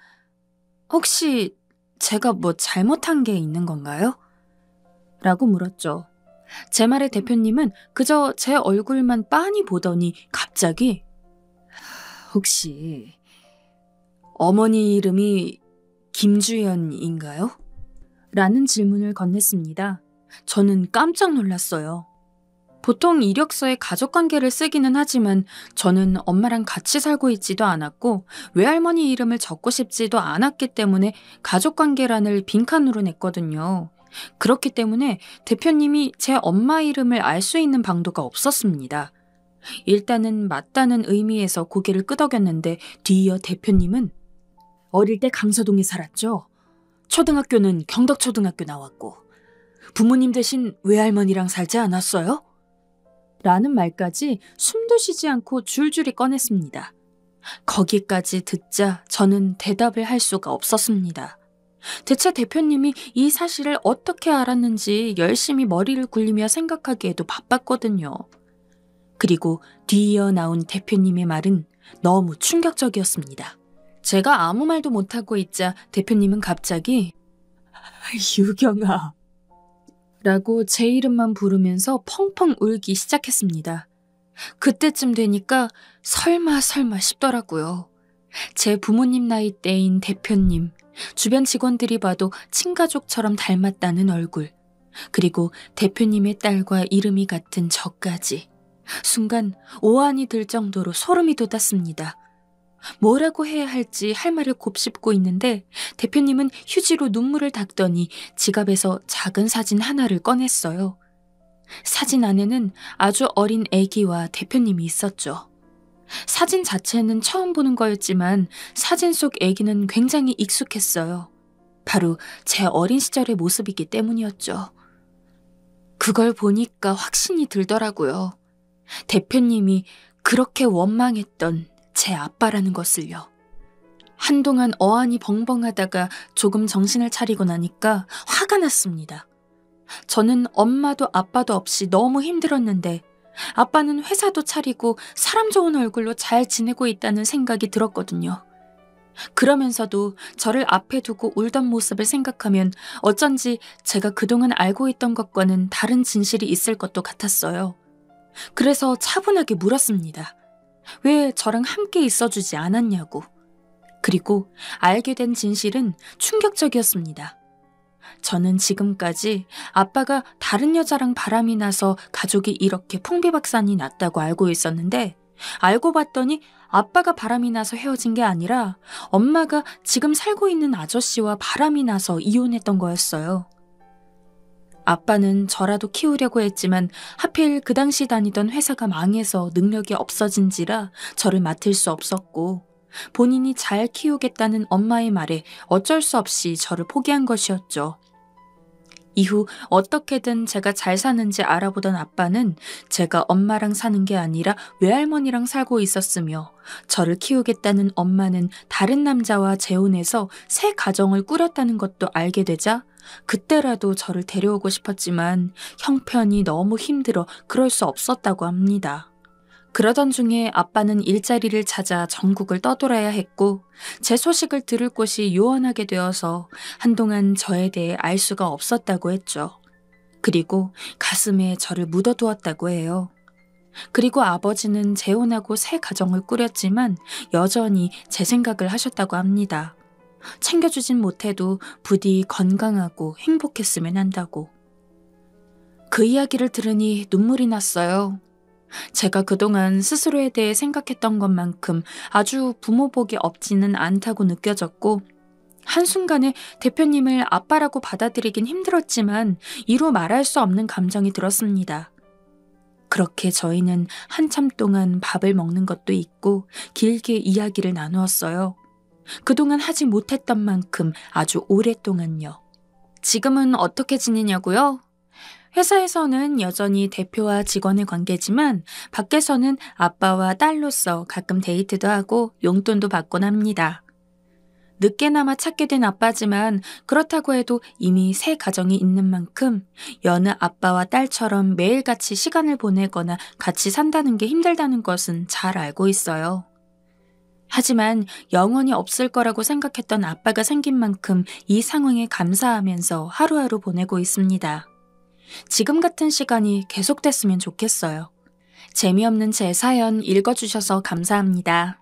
Speaker 3: 혹시 제가 뭐 잘못한 게 있는 건가요? 라고 물었죠. 제 말에 대표님은 그저 제 얼굴만 빤히 보더니 갑자기 혹시 어머니 이름이 김주연인가요? 라는 질문을 건넸습니다. 저는 깜짝 놀랐어요. 보통 이력서에 가족관계를 쓰기는 하지만 저는 엄마랑 같이 살고 있지도 않았고 외할머니 이름을 적고 싶지도 않았기 때문에 가족관계란을 빈칸으로 냈거든요. 그렇기 때문에 대표님이 제 엄마 이름을 알 수 있는 방도가 없었습니다. 일단은 맞다는 의미에서 고개를 끄덕였는데 뒤이어 대표님은 어릴 때 강서동에 살았죠. 초등학교는 경덕초등학교 나왔고 부모님 대신 외할머니랑 살지 않았어요? 라는 말까지 숨도 쉬지 않고 줄줄이 꺼냈습니다. 거기까지 듣자 저는 대답을 할 수가 없었습니다. 대체 대표님이 이 사실을 어떻게 알았는지 열심히 머리를 굴리며 생각하기에도 바빴거든요. 그리고 뒤이어 나온 대표님의 말은 너무 충격적이었습니다. 제가 아무 말도 못하고 있자 대표님은 갑자기 유경아 라고 제 이름만 부르면서 펑펑 울기 시작했습니다. 그때쯤 되니까 설마 싶더라고요. 제 부모님 나이대인 대표님, 주변 직원들이 봐도 친가족처럼 닮았다는 얼굴, 그리고 대표님의 딸과 이름이 같은 저까지. 순간 오한이 들 정도로 소름이 돋았습니다. 뭐라고 해야 할지 할 말을 곱씹고 있는데 대표님은 휴지로 눈물을 닦더니 지갑에서 작은 사진 하나를 꺼냈어요. 사진 안에는 아주 어린 아기와 대표님이 있었죠. 사진 자체는 처음 보는 거였지만 사진 속 아기는 굉장히 익숙했어요. 바로 제 어린 시절의 모습이기 때문이었죠. 그걸 보니까 확신이 들더라고요. 대표님이 그렇게 원망했던 제 아빠라는 것을요. 한동안 어안이 벙벙하다가 조금 정신을 차리고 나니까 화가 났습니다. 저는 엄마도 아빠도 없이 너무 힘들었는데 아빠는 회사도 차리고 사람 좋은 얼굴로 잘 지내고 있다는 생각이 들었거든요. 그러면서도 저를 앞에 두고 울던 모습을 생각하면 어쩐지 제가 그동안 알고 있던 것과는 다른 진실이 있을 것도 같았어요. 그래서 차분하게 물었습니다. 왜 저랑 함께 있어주지 않았냐고. 그리고 알게 된 진실은 충격적이었습니다. 저는 지금까지 아빠가 다른 여자랑 바람이 나서 가족이 이렇게 풍비박산이 났다고 알고 있었는데 알고 봤더니 아빠가 바람이 나서 헤어진 게 아니라 엄마가 지금 살고 있는 아저씨와 바람이 나서 이혼했던 거였어요. 아빠는 저라도 키우려고 했지만 하필 그 당시 다니던 회사가 망해서 능력이 없어진지라 저를 맡을 수 없었고 본인이 잘 키우겠다는 엄마의 말에 어쩔 수 없이 저를 포기한 것이었죠. 이후 어떻게든 제가 잘 사는지 알아보던 아빠는 제가 엄마랑 사는 게 아니라 외할머니랑 살고 있었으며 저를 키우겠다는 엄마는 다른 남자와 재혼해서 새 가정을 꾸렸다는 것도 알게 되자 그때라도 저를 데려오고 싶었지만 형편이 너무 힘들어 그럴 수 없었다고 합니다. 그러던 중에 아빠는 일자리를 찾아 전국을 떠돌아야 했고 제 소식을 들을 곳이 요원하게 되어서 한동안 저에 대해 알 수가 없었다고 했죠. 그리고 가슴에 저를 묻어두었다고 해요. 그리고 아버지는 재혼하고 새 가정을 꾸렸지만 여전히 제 생각을 하셨다고 합니다. 챙겨주진 못해도 부디 건강하고 행복했으면 한다고. 그 이야기를 들으니 눈물이 났어요. 제가 그동안 스스로에 대해 생각했던 것만큼 아주 부모복이 없지는 않다고 느껴졌고 한순간에 대표님을 아빠라고 받아들이긴 힘들었지만 이루 말할 수 없는 감정이 들었습니다. 그렇게 저희는 한참 동안 밥을 먹는 것도 있고 길게 이야기를 나누었어요. 그동안 하지 못했던 만큼 아주 오랫동안요. 지금은 어떻게 지내냐고요? 회사에서는 여전히 대표와 직원의 관계지만 밖에서는 아빠와 딸로서 가끔 데이트도 하고 용돈도 받곤 합니다. 늦게나마 찾게 된 아빠지만 그렇다고 해도 이미 새 가정이 있는 만큼 여느 아빠와 딸처럼 매일같이 시간을 보내거나 같이 산다는 게 힘들다는 것은 잘 알고 있어요. 하지만 영원히 없을 거라고 생각했던 아빠가 생긴 만큼 이 상황에 감사하면서 하루하루 보내고 있습니다. 지금 같은 시간이 계속됐으면 좋겠어요. 재미없는 제 사연 읽어주셔서 감사합니다.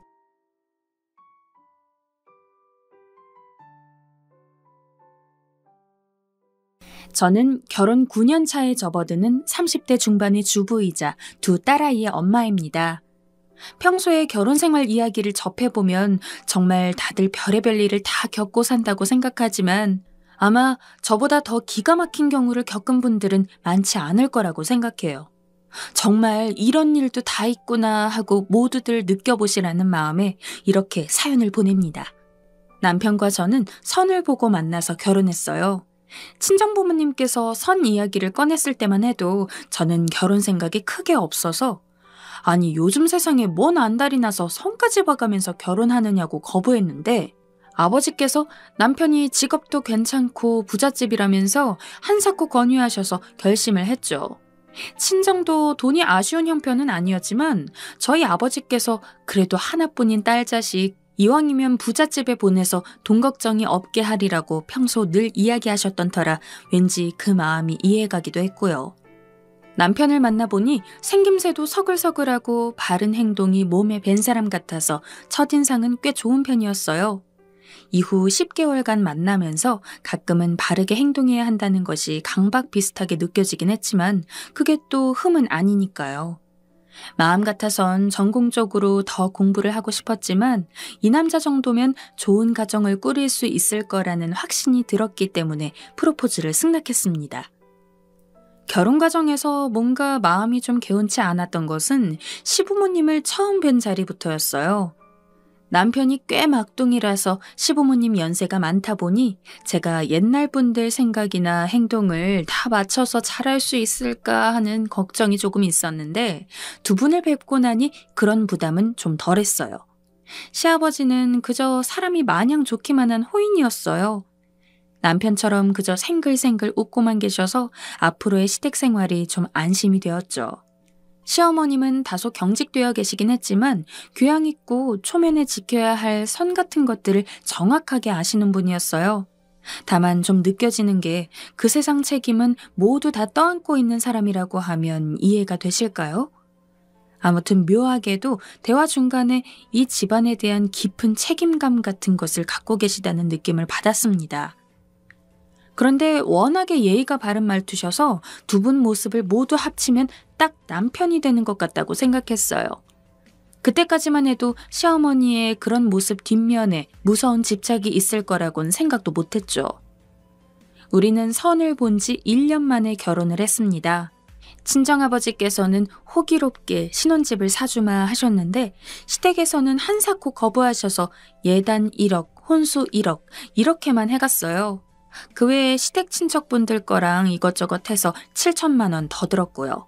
Speaker 3: 저는 결혼 9년 차에 접어드는 30대 중반의 주부이자 두 딸아이의 엄마입니다. 평소에 결혼 생활 이야기를 접해보면 정말 다들 별의별 일을 다 겪고 산다고 생각하지만 아마 저보다 더 기가 막힌 경우를 겪은 분들은 많지 않을 거라고 생각해요. 정말 이런 일도 다 있구나 하고 모두들 느껴보시라는 마음에 이렇게 사연을 보냅니다. 남편과 저는 선을 보고 만나서 결혼했어요. 친정부모님께서 선 이야기를 꺼냈을 때만 해도 저는 결혼 생각이 크게 없어서 아니 요즘 세상에 뭔 안달이 나서 선까지 봐가면서 결혼하느냐고 거부했는데 아버지께서 남편이 직업도 괜찮고 부잣집이라면서 한사코 권유하셔서 결심을 했죠. 친정도 돈이 아쉬운 형편은 아니었지만 저희 아버지께서 그래도 하나뿐인 딸 자식 이왕이면 부잣집에 보내서 돈 걱정이 없게 하리라고 평소 늘 이야기하셨던 터라 왠지 그 마음이 이해가기도 했고요. 남편을 만나보니 생김새도 서글서글하고 바른 행동이 몸에 밴 사람 같아서 첫인상은 꽤 좋은 편이었어요. 이후 10개월간 만나면서 가끔은 바르게 행동해야 한다는 것이 강박 비슷하게 느껴지긴 했지만 그게 또 흠은 아니니까요. 마음 같아선 전공적으로 더 공부를 하고 싶었지만 이 남자 정도면 좋은 가정을 꾸릴 수 있을 거라는 확신이 들었기 때문에 프로포즈를 승낙했습니다. 결혼 과정에서 뭔가 마음이 좀 개운치 않았던 것은 시부모님을 처음 뵌 자리부터였어요. 남편이 꽤 막둥이라서 시부모님 연세가 많다 보니 제가 옛날 분들 생각이나 행동을 다 맞춰서 잘할 수 있을까 하는 걱정이 조금 있었는데 두 분을 뵙고 나니 그런 부담은 좀 덜했어요. 시아버지는 그저 사람이 마냥 좋기만 한 호인이었어요. 남편처럼 그저 생글생글 웃고만 계셔서 앞으로의 시댁 생활이 좀 안심이 되었죠. 시어머님은 다소 경직되어 계시긴 했지만 교양 있고 초면에 지켜야 할 선 같은 것들을 정확하게 아시는 분이었어요. 다만 좀 느껴지는 게 그 세상 책임은 모두 다 떠안고 있는 사람이라고 하면 이해가 되실까요? 아무튼 묘하게도 대화 중간에 이 집안에 대한 깊은 책임감 같은 것을 갖고 계시다는 느낌을 받았습니다. 그런데 워낙에 예의가 바른 말투셔서 두 분 모습을 모두 합치면 딱 남편이 되는 것 같다고 생각했어요. 그때까지만 해도 시어머니의 그런 모습 뒷면에 무서운 집착이 있을 거라고는 생각도 못했죠. 우리는 선을 본 지 1년 만에 결혼을 했습니다. 친정아버지께서는 호기롭게 신혼집을 사주마 하셨는데 시댁에서는 한사코 거부하셔서 예단 1억, 혼수 1억 이렇게만 해갔어요. 그 외에 시댁 친척분들 거랑 이것저것 해서 7천만 원 더 들었고요.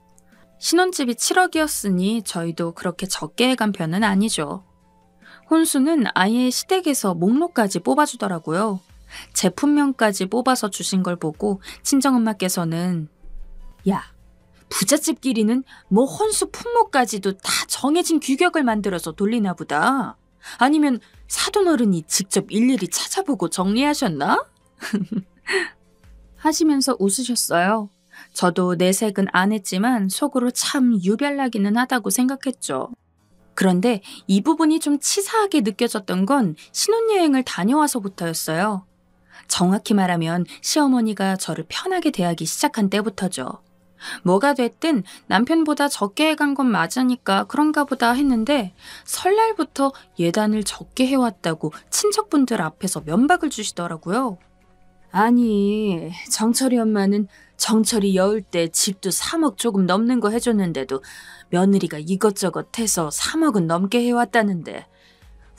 Speaker 3: 신혼집이 7억이었으니 저희도 그렇게 적게 해간 편은 아니죠. 혼수는 아예 시댁에서 목록까지 뽑아주더라고요. 제품명까지 뽑아서 주신 걸 보고 친정엄마께서는 야, 부잣집끼리는 뭐 혼수 품목까지도 다 정해진 규격을 만들어서 돌리나 보다. 아니면 사돈어른이 직접 일일이 찾아보고 정리하셨나? 하시면서 웃으셨어요. 저도 내색은 안 했지만 속으로 참 유별나기는 하다고 생각했죠. 그런데 이 부분이 좀 치사하게 느껴졌던 건 신혼여행을 다녀와서부터였어요. 정확히 말하면 시어머니가 저를 편하게 대하기 시작한 때부터죠. 뭐가 됐든 남편보다 적게 해간 건 맞으니까 그런가 보다 했는데 설날부터 예단을 적게 해왔다고 친척분들 앞에서 면박을 주시더라고요. 아니, 정철이 엄마는 정철이 여울 때 집도 3억 조금 넘는 거 해줬는데도 며느리가 이것저것 해서 3억은 넘게 해왔다는데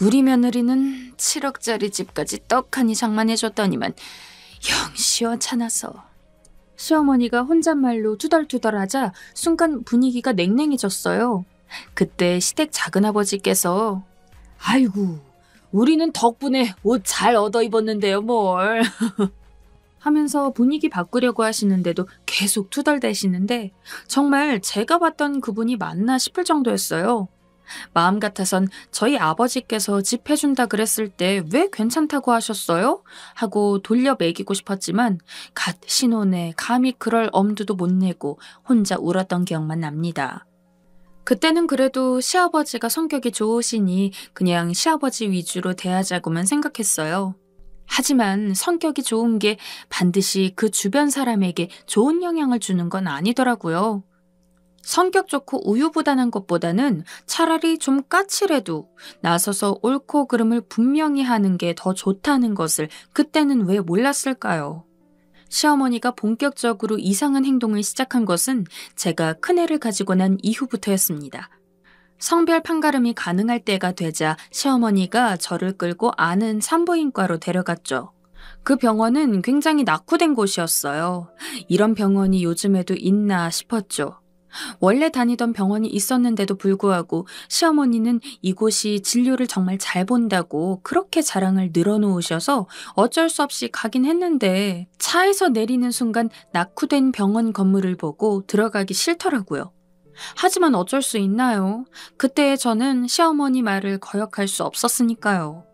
Speaker 3: 우리 며느리는 7억짜리 집까지 떡하니 장만해줬더니만 영 시원찮아서. 시어머니가 혼잣말로 투덜투덜하자 순간 분위기가 냉랭해졌어요. 그때 시댁 작은아버지께서 아이고, 우리는 덕분에 옷 잘 얻어 입었는데요, 뭘. 하면서 분위기 바꾸려고 하시는데도 계속 투덜대시는데 정말 제가 봤던 그분이 맞나 싶을 정도였어요. 마음 같아선 저희 아버지께서 집 해준다 그랬을 때 왜 괜찮다고 하셨어요? 하고 돌려 매기고 싶었지만 갓 신혼에 감히 그럴 엄두도 못 내고 혼자 울었던 기억만 납니다. 그때는 그래도 시아버지가 성격이 좋으시니 그냥 시아버지 위주로 대하자고만 생각했어요. 하지만 성격이 좋은 게 반드시 그 주변 사람에게 좋은 영향을 주는 건 아니더라고요. 성격 좋고 우유부단한 것보다는 차라리 좀 까칠해도 나서서 옳고 그름을 분명히 하는 게 더 좋다는 것을 그때는 왜 몰랐을까요? 시어머니가 본격적으로 이상한 행동을 시작한 것은 제가 큰애를 가지고 난 이후부터였습니다. 성별 판가름이 가능할 때가 되자 시어머니가 저를 끌고 아는 산부인과로 데려갔죠. 그 병원은 굉장히 낙후된 곳이었어요. 이런 병원이 요즘에도 있나 싶었죠. 원래 다니던 병원이 있었는데도 불구하고 시어머니는 이곳이 진료를 정말 잘 본다고 그렇게 자랑을 늘어놓으셔서 어쩔 수 없이 가긴 했는데 차에서 내리는 순간 낙후된 병원 건물을 보고 들어가기 싫더라고요. 하지만 어쩔 수 있나요? 그때 저는 시어머니 말을 거역할 수 없었으니까요.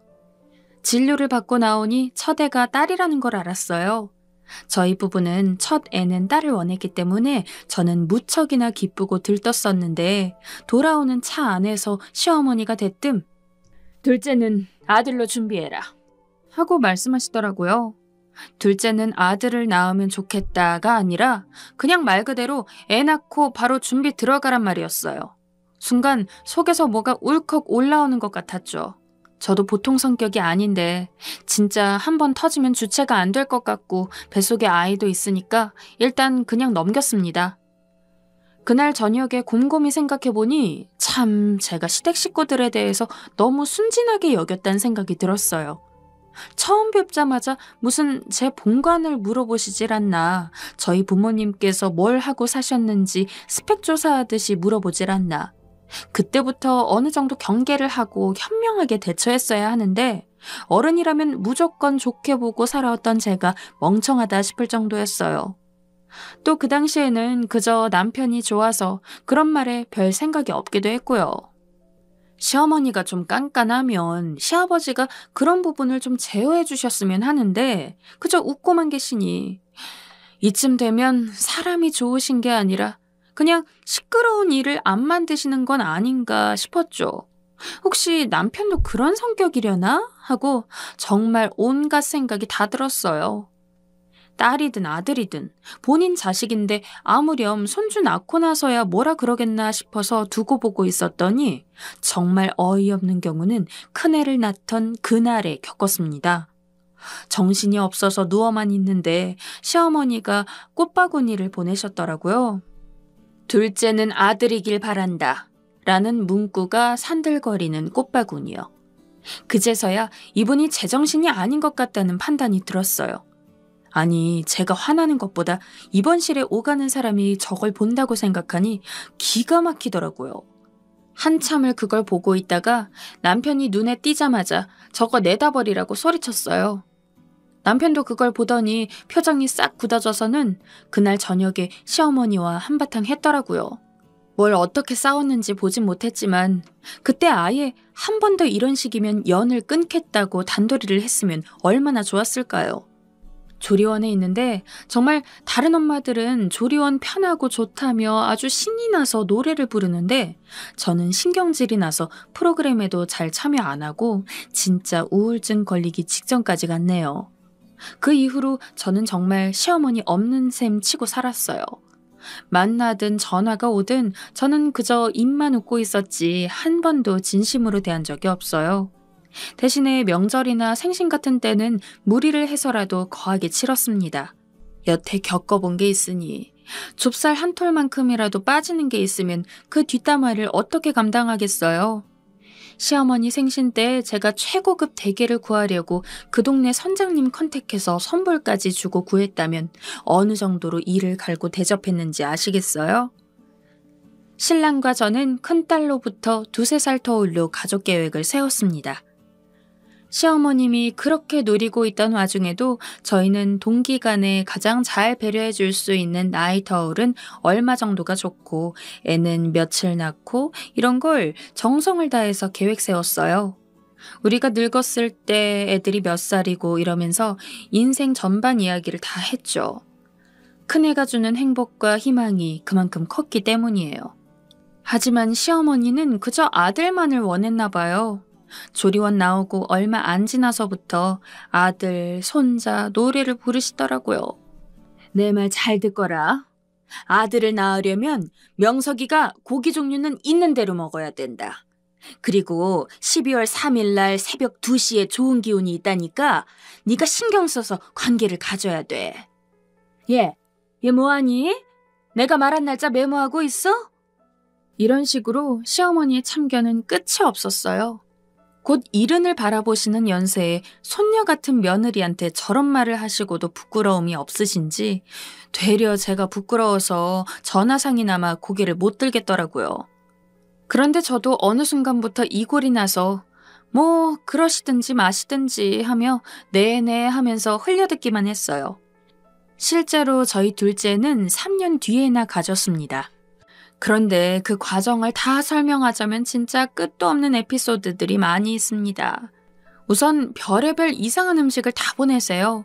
Speaker 3: 진료를 받고 나오니 첫 애가 딸이라는 걸 알았어요. 저희 부부는 첫 애는 딸을 원했기 때문에 저는 무척이나 기쁘고 들떴었는데 돌아오는 차 안에서 시어머니가 대뜸 둘째는 아들로 준비해라 하고 말씀하시더라고요. 둘째는 아들을 낳으면 좋겠다가 아니라 그냥 말 그대로 애 낳고 바로 준비 들어가란 말이었어요. 순간 속에서 뭐가 울컥 올라오는 것 같았죠. 저도 보통 성격이 아닌데 진짜 한번 터지면 주체가 안 될 것 같고 뱃속에 아이도 있으니까 일단 그냥 넘겼습니다. 그날 저녁에 곰곰이 생각해보니 참 제가 시댁 식구들에 대해서 너무 순진하게 여겼다는 생각이 들었어요. 처음 뵙자마자 무슨 제 본관을 물어보시질 않나, 저희 부모님께서 뭘 하고 사셨는지 스펙 조사하듯이 물어보질 않나. 그때부터 어느 정도 경계를 하고 현명하게 대처했어야 하는데 어른이라면 무조건 좋게 보고 살아왔던 제가 멍청하다 싶을 정도였어요. 또 그 당시에는 그저 남편이 좋아서 그런 말에 별 생각이 없기도 했고요. 시어머니가 좀 깐깐하면 시아버지가 그런 부분을 좀 제어해 주셨으면 하는데 그저 웃고만 계시니 이쯤 되면 사람이 좋으신 게 아니라 그냥 시끄러운 일을 안 만드시는 건 아닌가 싶었죠. 혹시 남편도 그런 성격이려나? 하고 정말 온갖 생각이 다 들었어요. 딸이든 아들이든 본인 자식인데 아무렴 손주 낳고 나서야 뭐라 그러겠나 싶어서 두고 보고 있었더니 정말 어이없는 경우는 큰애를 낳던 그날에 겪었습니다. 정신이 없어서 누워만 있는데 시어머니가 꽃바구니를 보내셨더라고요. 둘째는 아들이길 바란다 라는 문구가 산들거리는 꽃바구니요. 그제서야 이분이 제정신이 아닌 것 같다는 판단이 들었어요. 아니, 제가 화나는 것보다 이번 실에 오가는 사람이 저걸 본다고 생각하니 기가 막히더라고요. 한참을 그걸 보고 있다가 남편이 눈에 띄자마자 저거 내다버리라고 소리쳤어요. 남편도 그걸 보더니 표정이 싹 굳어져서는 그날 저녁에 시어머니와 한바탕 했더라고요. 뭘 어떻게 싸웠는지 보진 못했지만 그때 아예 한 번 더 이런 식이면 연을 끊겠다고 단도리를 했으면 얼마나 좋았을까요? 조리원에 있는데 정말 다른 엄마들은 조리원 편하고 좋다며 아주 신이 나서 노래를 부르는데 저는 신경질이 나서 프로그램에도 잘 참여 안 하고 진짜 우울증 걸리기 직전까지 갔네요. 그 이후로 저는 정말 시어머니 없는 셈 치고 살았어요. 만나든 전화가 오든 저는 그저 입만 웃고 있었지 한 번도 진심으로 대한 적이 없어요. 대신에 명절이나 생신 같은 때는 무리를 해서라도 거하게 치렀습니다. 여태 겪어본 게 있으니 좁쌀 한 톨만큼이라도 빠지는 게 있으면 그 뒷담화를 어떻게 감당하겠어요. 시어머니 생신 때 제가 최고급 대게를 구하려고 그 동네 선장님 컨택해서 선물까지 주고 구했다면 어느 정도로 이를 갈고 대접했는지 아시겠어요? 신랑과 저는 큰딸로부터 2-3살 터울로 가족 계획을 세웠습니다. 시어머님이 그렇게 노리고 있던 와중에도 저희는 동기간에 가장 잘 배려해 줄 수 있는 나이 터울은 얼마 정도가 좋고 애는 며칠 낳고 이런 걸 정성을 다해서 계획 세웠어요. 우리가 늙었을 때 애들이 몇 살이고 이러면서 인생 전반 이야기를 다 했죠. 큰애가 주는 행복과 희망이 그만큼 컸기 때문이에요. 하지만 시어머니는 그저 아들만을 원했나 봐요. 조리원 나오고 얼마 안 지나서부터 아들, 손자 노래를 부르시더라고요. 내 말 잘 듣거라. 아들을 낳으려면 명석이가 고기 종류는 있는 대로 먹어야 된다. 그리고 12월 3일 날 새벽 2시에 좋은 기운이 있다니까 네가 신경 써서 관계를 가져야 돼. 얘 뭐하니? 내가 말한 날짜 메모하고 있어? 이런 식으로 시어머니의 참견은 끝이 없었어요. 곧 이른을 바라보시는 연세에 손녀 같은 며느리한테 저런 말을 하시고도 부끄러움이 없으신지 되려 제가 부끄러워서 전화상이나마 고개를 못 들겠더라고요. 그런데 저도 어느 순간부터 이골이 나서 뭐 그러시든지 마시든지 하며 네네 하면서 흘려듣기만 했어요. 실제로 저희 둘째는 3년 뒤에나 가졌습니다. 그런데 그 과정을 다 설명하자면 진짜 끝도 없는 에피소드들이 많이 있습니다. 우선 별의별 이상한 음식을 다 보내세요.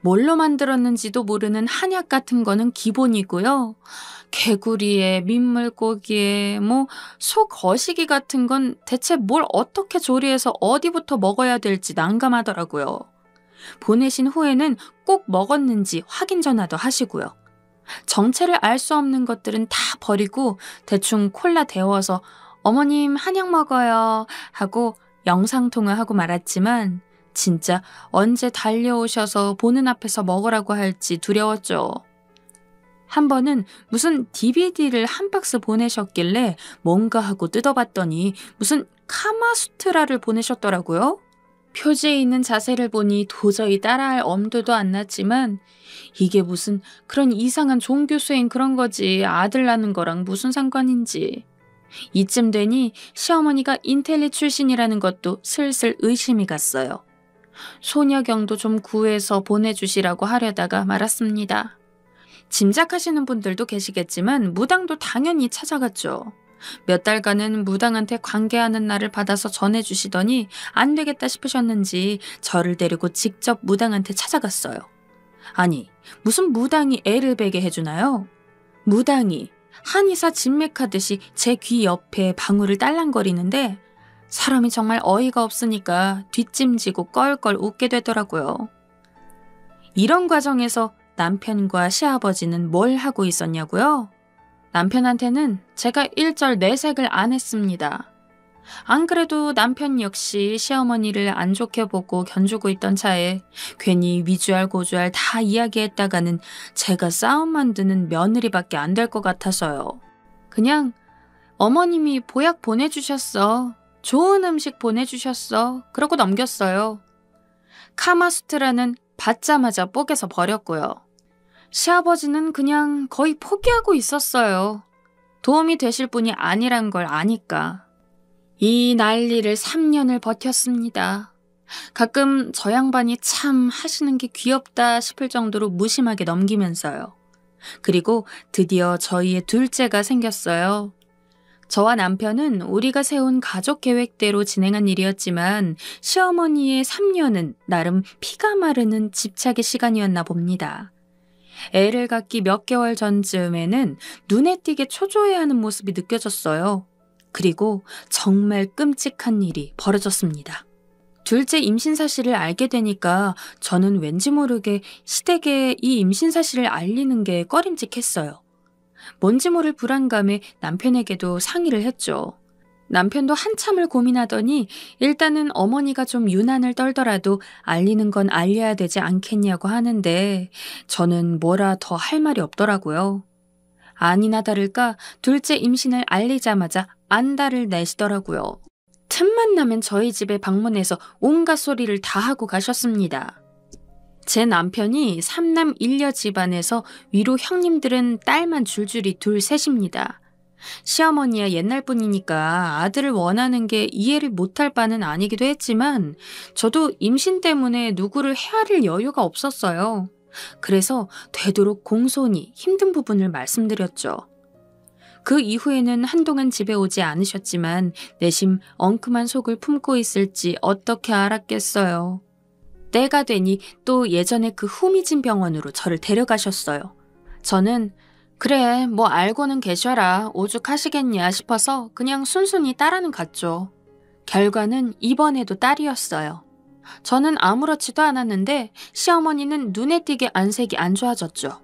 Speaker 3: 뭘로 만들었는지도 모르는 한약 같은 거는 기본이고요. 개구리에 민물고기에 소 거시기 같은 건 대체 뭘 어떻게 조리해서 어디부터 먹어야 될지 난감하더라고요. 보내신 후에는 꼭 먹었는지 확인 전화도 하시고요. 정체를 알 수 없는 것들은 다 버리고 대충 콜라 데워서 어머님 한약 먹어요 하고 영상통화하고 말았지만 진짜 언제 달려오셔서 보는 앞에서 먹으라고 할지 두려웠죠. 한 번은 무슨 DVD를 한 박스 보내셨길래 뭔가 하고 뜯어봤더니 무슨 카마수트라를 보내셨더라고요. 표지에 있는 자세를 보니 도저히 따라할 엄두도 안 났지만 이게 무슨 그런 이상한 종교 수행 그런 거지 아들 낳는 거랑 무슨 상관인지. 이쯤 되니 시어머니가 인텔리 출신이라는 것도 슬슬 의심이 갔어요. 소녀경도 좀 구해서 보내주시라고 하려다가 말았습니다. 짐작하시는 분들도 계시겠지만 무당도 당연히 찾아갔죠. 몇 달간은 무당한테 관계하는 날을 받아서 전해주시더니 안 되겠다 싶으셨는지 저를 데리고 직접 무당한테 찾아갔어요. 아니, 무슨 무당이 애를 베게 해주나요? 무당이 한의사 진맥하듯이 제 귀 옆에 방울을 딸랑거리는데 사람이 정말 어이가 없으니까 뒷짐지고 껄껄 웃게 되더라고요. 이런 과정에서 남편과 시아버지는 뭘 하고 있었냐고요? 남편한테는 제가 일절 내색을 안 했습니다. 안 그래도 남편 역시 시어머니를 안 좋게 보고 견주고 있던 차에 괜히 위주할 고주할 다 이야기했다가는 제가 싸움 만드는 며느리밖에 안 될 것 같아서요. 그냥 어머님이 보약 보내주셨어. 좋은 음식 보내주셨어. 그러고 넘겼어요. 카마수트라는 받자마자 뽀개서 버렸고요. 시아버지는 그냥 거의 포기하고 있었어요. 도움이 되실 분이 아니란 걸 아니까. 이 난리를 3년을 버텼습니다. 가끔 저 양반이 참 하시는 게 귀엽다 싶을 정도로 무심하게 넘기면서요. 그리고 드디어 저희의 둘째가 생겼어요. 저와 남편은 우리가 세운 가족 계획대로 진행한 일이었지만 시어머니의 3년은 나름 피가 마르는 집착의 시간이었나 봅니다. 애를 갖기 몇 개월 전쯤에는 눈에 띄게 초조해하는 모습이 느껴졌어요. 그리고 정말 끔찍한 일이 벌어졌습니다. 둘째 임신 사실을 알게 되니까 저는 왠지 모르게 시댁에 이 임신 사실을 알리는 게 꺼림칙했어요. 뭔지 모를 불안감에 남편에게도 상의를 했죠. 남편도 한참을 고민하더니 일단은 어머니가 좀 유난을 떨더라도 알리는 건 알려야 되지 않겠냐고 하는데 저는 뭐라 더 할 말이 없더라고요. 아니나 다를까 둘째 임신을 알리자마자 안달을 내시더라고요. 틈만 나면 저희 집에 방문해서 온갖 소리를 다 하고 가셨습니다. 제 남편이 3남 1녀 집안에서 위로 형님들은 딸만 줄줄이 둘 셋입니다. 시어머니야 옛날 분이니까 아들을 원하는 게 이해를 못할 바는 아니기도 했지만 저도 임신 때문에 누구를 헤아릴 여유가 없었어요. 그래서 되도록 공손히 힘든 부분을 말씀드렸죠. 그 이후에는 한동안 집에 오지 않으셨지만 내심 엉큼한 속을 품고 있을지 어떻게 알았겠어요. 때가 되니 또 예전에 그 후미진 병원으로 저를 데려가셨어요. 저는 그래 뭐 알고는 계셔라 오죽하시겠냐 싶어서 그냥 순순히 따라는 갔죠. 결과는 이번에도 딸이었어요. 저는 아무렇지도 않았는데 시어머니는 눈에 띄게 안색이 안 좋아졌죠.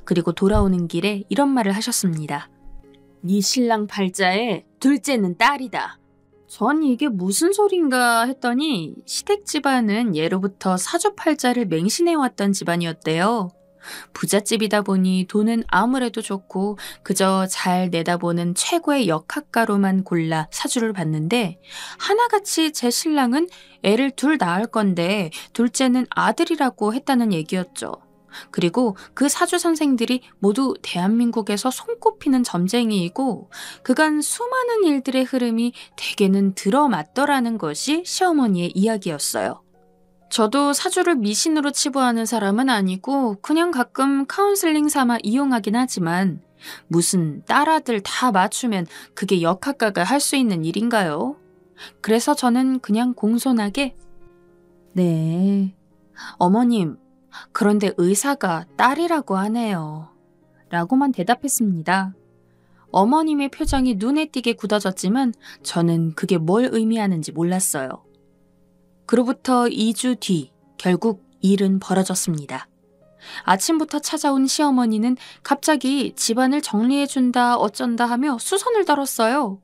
Speaker 3: 그리고 돌아오는 길에 이런 말을 하셨습니다. 네 신랑 팔자에 둘째는 딸이다. 전 이게 무슨 소린가 했더니 시댁 집안은 예로부터 사주팔자를 맹신해왔던 집안이었대요. 부잣집이다 보니 돈은 아무래도 좋고 그저 잘 내다보는 최고의 역학가로만 골라 사주를 봤는데 하나같이 제 신랑은 애를 둘 낳을 건데 둘째는 아들이라고 했다는 얘기였죠. 그리고 그 사주 선생들이 모두 대한민국에서 손꼽히는 점쟁이이고 그간 수많은 일들의 흐름이 대개는 들어맞더라는 것이 시어머니의 이야기였어요. 저도 사주를 미신으로 치부하는 사람은 아니고 그냥 가끔 카운슬링 삼아 이용하긴 하지만 무슨 딸아들 다 맞추면 그게 역학가가 할 수 있는 일인가요? 그래서 저는 그냥 공손하게 네, 어머님 그런데 의사가 딸이라고 하네요. 라고만 대답했습니다. 어머님의 표정이 눈에 띄게 굳어졌지만 저는 그게 뭘 의미하는지 몰랐어요. 그로부터 2주 뒤 결국 일은 벌어졌습니다. 아침부터 찾아온 시어머니는 갑자기 집안을 정리해준다 어쩐다 하며 수선을 떨었어요.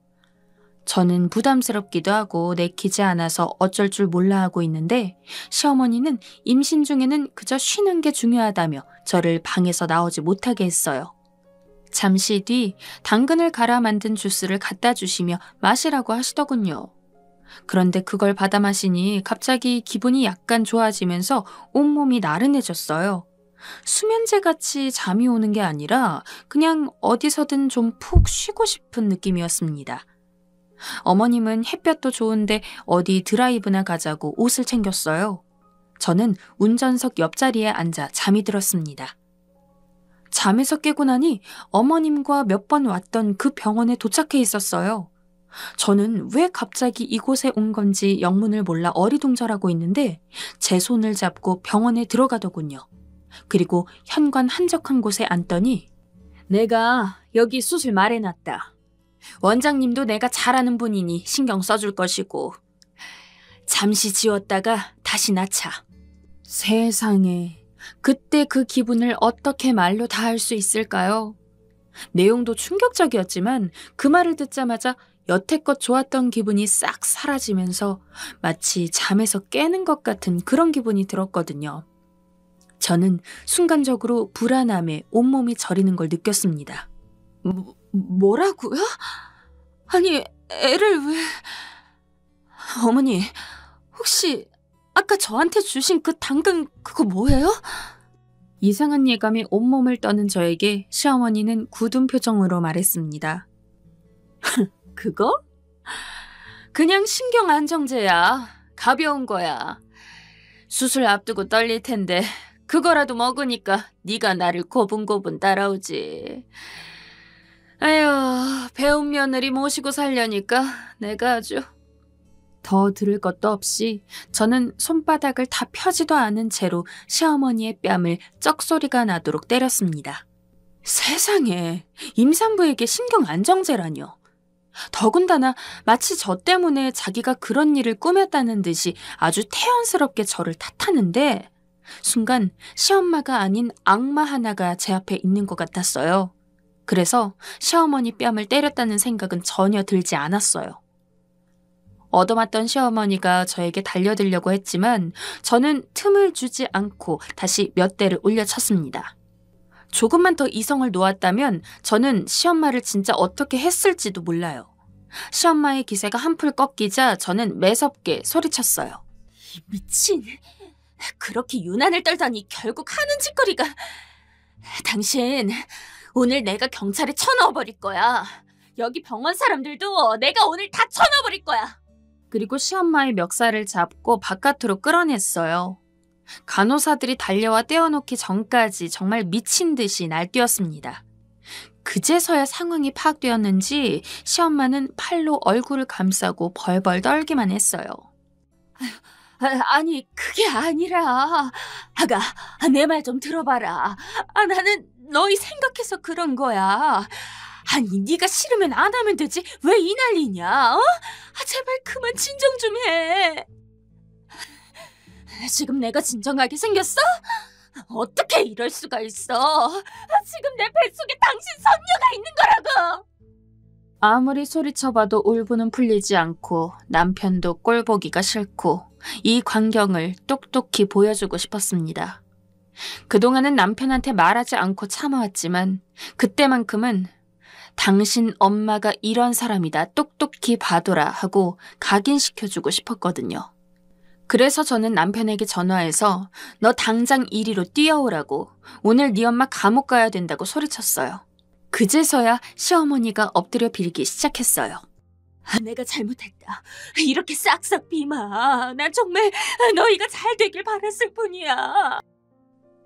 Speaker 3: 저는 부담스럽기도 하고 내키지 않아서 어쩔 줄 몰라 하고 있는데 시어머니는 임신 중에는 그저 쉬는 게 중요하다며 저를 방에서 나오지 못하게 했어요. 잠시 뒤 당근을 갈아 만든 주스를 갖다 주시며 마시라고 하시더군요. 그런데 그걸 받아 마시니 갑자기 기분이 약간 좋아지면서 온몸이 나른해졌어요. 수면제같이 잠이 오는 게 아니라 그냥 어디서든 좀 푹 쉬고 싶은 느낌이었습니다. 어머님은 햇볕도 좋은데 어디 드라이브나 가자고 옷을 챙겼어요. 저는 운전석 옆자리에 앉아 잠이 들었습니다. 잠에서 깨고 나니 어머님과 몇 번 왔던 그 병원에 도착해 있었어요. 저는 왜 갑자기 이곳에 온 건지 영문을 몰라 어리둥절하고 있는데 제 손을 잡고 병원에 들어가더군요. 그리고 현관 한적한 곳에 앉더니 내가 여기 수술 말해놨다. 원장님도 내가 잘 아는 분이니 신경 써줄 것이고 잠시 지웠다가 다시 낳자. 세상에 그때 그 기분을 어떻게 말로 다 할 수 있을까요? 내용도 충격적이었지만 그 말을 듣자마자 여태껏 좋았던 기분이 싹 사라지면서 마치 잠에서 깨는 것 같은 그런 기분이 들었거든요. 저는 순간적으로 불안함에 온몸이 저리는 걸 느꼈습니다. 뭐라고요? 아니, 애를 왜... 어머니, 혹시 아까 저한테 주신 그 당근 그거 뭐예요? 이상한 예감에 온몸을 떠는 저에게 시어머니는 굳은 표정으로 말했습니다. 그거? 그냥 신경 안정제야. 가벼운 거야. 수술 앞두고 떨릴 텐데 그거라도 먹으니까 네가 나를 고분고분 따라오지. 에휴, 배운 며느리 모시고 살려니까 내가 아주... 더 들을 것도 없이 저는 손바닥을 다 펴지도 않은 채로 시어머니의 뺨을 쩍소리가 나도록 때렸습니다. 세상에, 임산부에게 신경 안정제라뇨. 더군다나 마치 저 때문에 자기가 그런 일을 꾸몄다는 듯이 아주 태연스럽게 저를 탓하는데 순간 시엄마가 아닌 악마 하나가 제 앞에 있는 것 같았어요. 그래서 시어머니 뺨을 때렸다는 생각은 전혀 들지 않았어요. 얻어맞던 시어머니가 저에게 달려들려고 했지만 저는 틈을 주지 않고 다시 몇 대를 올려쳤습니다. 조금만 더 이성을 놓았다면 저는 시엄마를 진짜 어떻게 했을지도 몰라요. 시엄마의 기세가 한풀 꺾이자 저는 매섭게 소리쳤어요. 미친, 그렇게 유난을 떨다니 결국 하는 짓거리가... 당신, 오늘 내가 경찰에 쳐넣어버릴 거야. 여기 병원 사람들도 내가 오늘 다 쳐넣어버릴 거야. 그리고 시엄마의 멱살을 잡고 바깥으로 끌어냈어요. 간호사들이 달려와 떼어놓기 전까지 정말 미친 듯이 날뛰었습니다. 그제서야 상황이 파악되었는지 시엄마는 팔로 얼굴을 감싸고 벌벌 떨기만 했어요. 아니, 그게 아니라... 아가, 내 말 좀 들어봐라. 나는 너희 생각해서 그런 거야. 아니, 네가 싫으면 안 하면 되지. 왜 이 난리냐? 제발 그만 진정 좀 해. 지금 내가 진정하게 생겼어? 어떻게 이럴 수가 있어? 지금 내 뱃속에 당신 손녀가 있는 거라고! 아무리 소리쳐봐도 울분은 풀리지 않고 남편도 꼴보기가 싫고 이 광경을 똑똑히 보여주고 싶었습니다. 그동안은 남편한테 말하지 않고 참아왔지만 그때만큼은 당신 엄마가 이런 사람이다 똑똑히 봐둬라 하고 각인시켜주고 싶었거든요. 그래서 저는 남편에게 전화해서 너 당장 이리로 뛰어오라고 오늘 네 엄마 감옥 가야 된다고 소리쳤어요. 그제서야 시어머니가 엎드려 빌기 시작했어요. 내가 잘못했다. 이렇게 싹싹 비마. 난 정말 너희가 잘 되길 바랐을 뿐이야.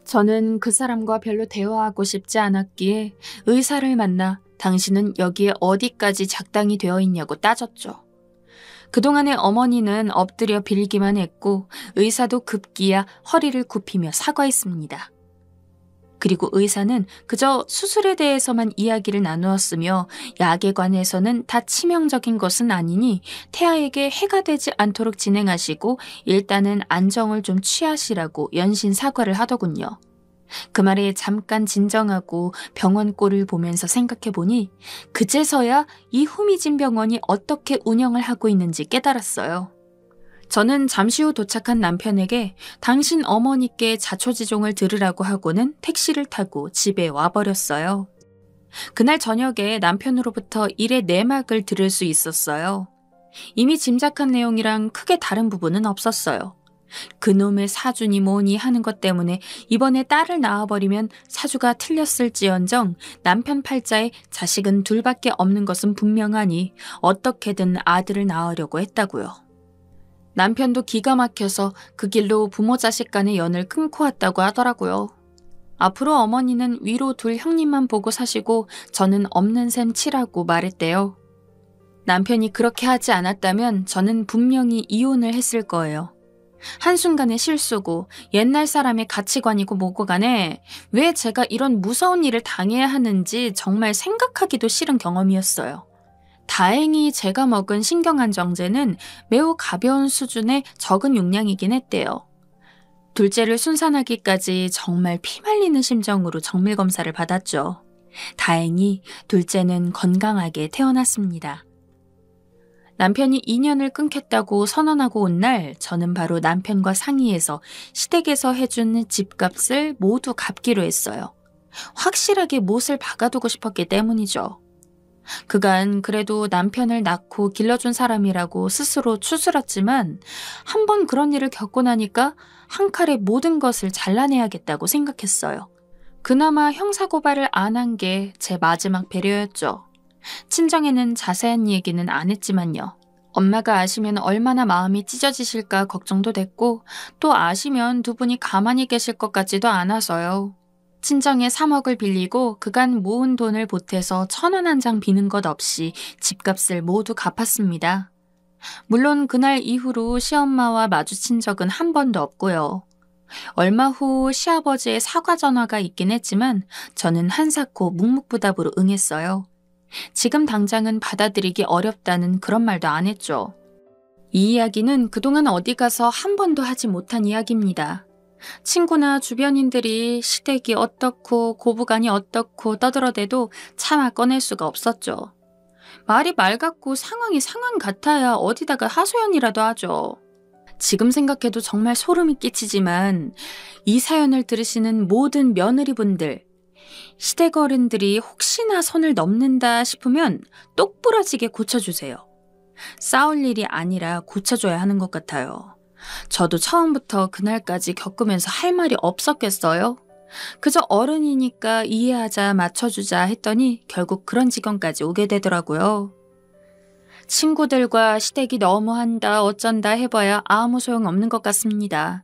Speaker 3: 저는 그 사람과 별로 대화하고 싶지 않았기에 의사를 만나 당신은 여기에 어디까지 작당이 되어 있냐고 따졌죠. 그동안의 어머니는 엎드려 빌기만 했고 의사도 급기야 허리를 굽히며 사과했습니다. 그리고 의사는 그저 수술에 대해서만 이야기를 나누었으며 약에 관해서는 다 치명적인 것은 아니니 태아에게 해가 되지 않도록 진행하시고 일단은 안정을 좀 취하시라고 연신 사과를 하더군요. 그 말에 잠깐 진정하고 병원 꼴을 보면서 생각해보니 그제서야 이 후미진 병원이 어떻게 운영을 하고 있는지 깨달았어요. 저는 잠시 후 도착한 남편에게 당신 어머니께 자초지종을 들으라고 하고는 택시를 타고 집에 와버렸어요. 그날 저녁에 남편으로부터 일의 내막을 들을 수 있었어요. 이미 짐작한 내용이랑 크게 다른 부분은 없었어요. 그놈의 사주니 뭐니 하는 것 때문에 이번에 딸을 낳아버리면 사주가 틀렸을지언정 남편 팔자에 자식은 둘밖에 없는 것은 분명하니 어떻게든 아들을 낳으려고 했다고요. 남편도 기가 막혀서 그 길로 부모 자식 간의 연을 끊고 왔다고 하더라고요. 앞으로 어머니는 위로 둘 형님만 보고 사시고 저는 없는 셈 치라고 말했대요. 남편이 그렇게 하지 않았다면 저는 분명히 이혼을 했을 거예요. 한순간의 실수고 옛날 사람의 가치관이고 뭐고 간에 왜 제가 이런 무서운 일을 당해야 하는지 정말 생각하기도 싫은 경험이었어요. 다행히 제가 먹은 신경안정제는 매우 가벼운 수준의 적은 용량이긴 했대요. 둘째를 순산하기까지 정말 피말리는 심정으로 정밀검사를 받았죠. 다행히 둘째는 건강하게 태어났습니다. 남편이 인연을 끊겠다고 선언하고 온 날 저는 바로 남편과 상의해서 시댁에서 해준 집값을 모두 갚기로 했어요. 확실하게 못을 박아두고 싶었기 때문이죠. 그간 그래도 남편을 낳고 길러준 사람이라고 스스로 추스렀지만 한 번 그런 일을 겪고 나니까 한 칼에 모든 것을 잘라내야겠다고 생각했어요. 그나마 형사고발을 안 한 게 제 마지막 배려였죠. 친정에는 자세한 얘기는 안 했지만요. 엄마가 아시면 얼마나 마음이 찢어지실까 걱정도 됐고 또 아시면 두 분이 가만히 계실 것 같지도 않아서요. 친정에 3억을 빌리고 그간 모은 돈을 보태서 1,000원 한 장 비는 것 없이 집값을 모두 갚았습니다. 물론 그날 이후로 시엄마와 마주친 적은 한 번도 없고요. 얼마 후 시아버지의 사과 전화가 있긴 했지만 저는 한사코 묵묵부답으로 응했어요. 지금 당장은 받아들이기 어렵다는 그런 말도 안 했죠. 이 이야기는 그동안 어디 가서 한 번도 하지 못한 이야기입니다. 친구나 주변인들이 시댁이 어떻고 고부간이 어떻고 떠들어대도 차마 꺼낼 수가 없었죠. 말이 말 같고 상황이 상황 같아야 어디다가 하소연이라도 하죠. 지금 생각해도 정말 소름이 끼치지만 이 사연을 들으시는 모든 며느리분들, 시댁 어른들이 혹시나 선을 넘는다 싶으면 똑부러지게 고쳐주세요. 싸울 일이 아니라 고쳐줘야 하는 것 같아요. 저도 처음부터 그날까지 겪으면서 할 말이 없었겠어요? 그저 어른이니까 이해하자, 맞춰주자 했더니 결국 그런 지경까지 오게 되더라고요. 친구들과 시댁이 너무한다, 어쩐다 해봐야 아무 소용 없는 것 같습니다.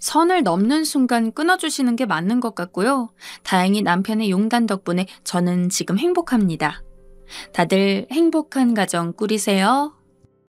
Speaker 3: 선을 넘는 순간 끊어주시는 게 맞는 것 같고요. 다행히 남편의 용단 덕분에 저는 지금 행복합니다. 다들 행복한 가정 꾸리세요.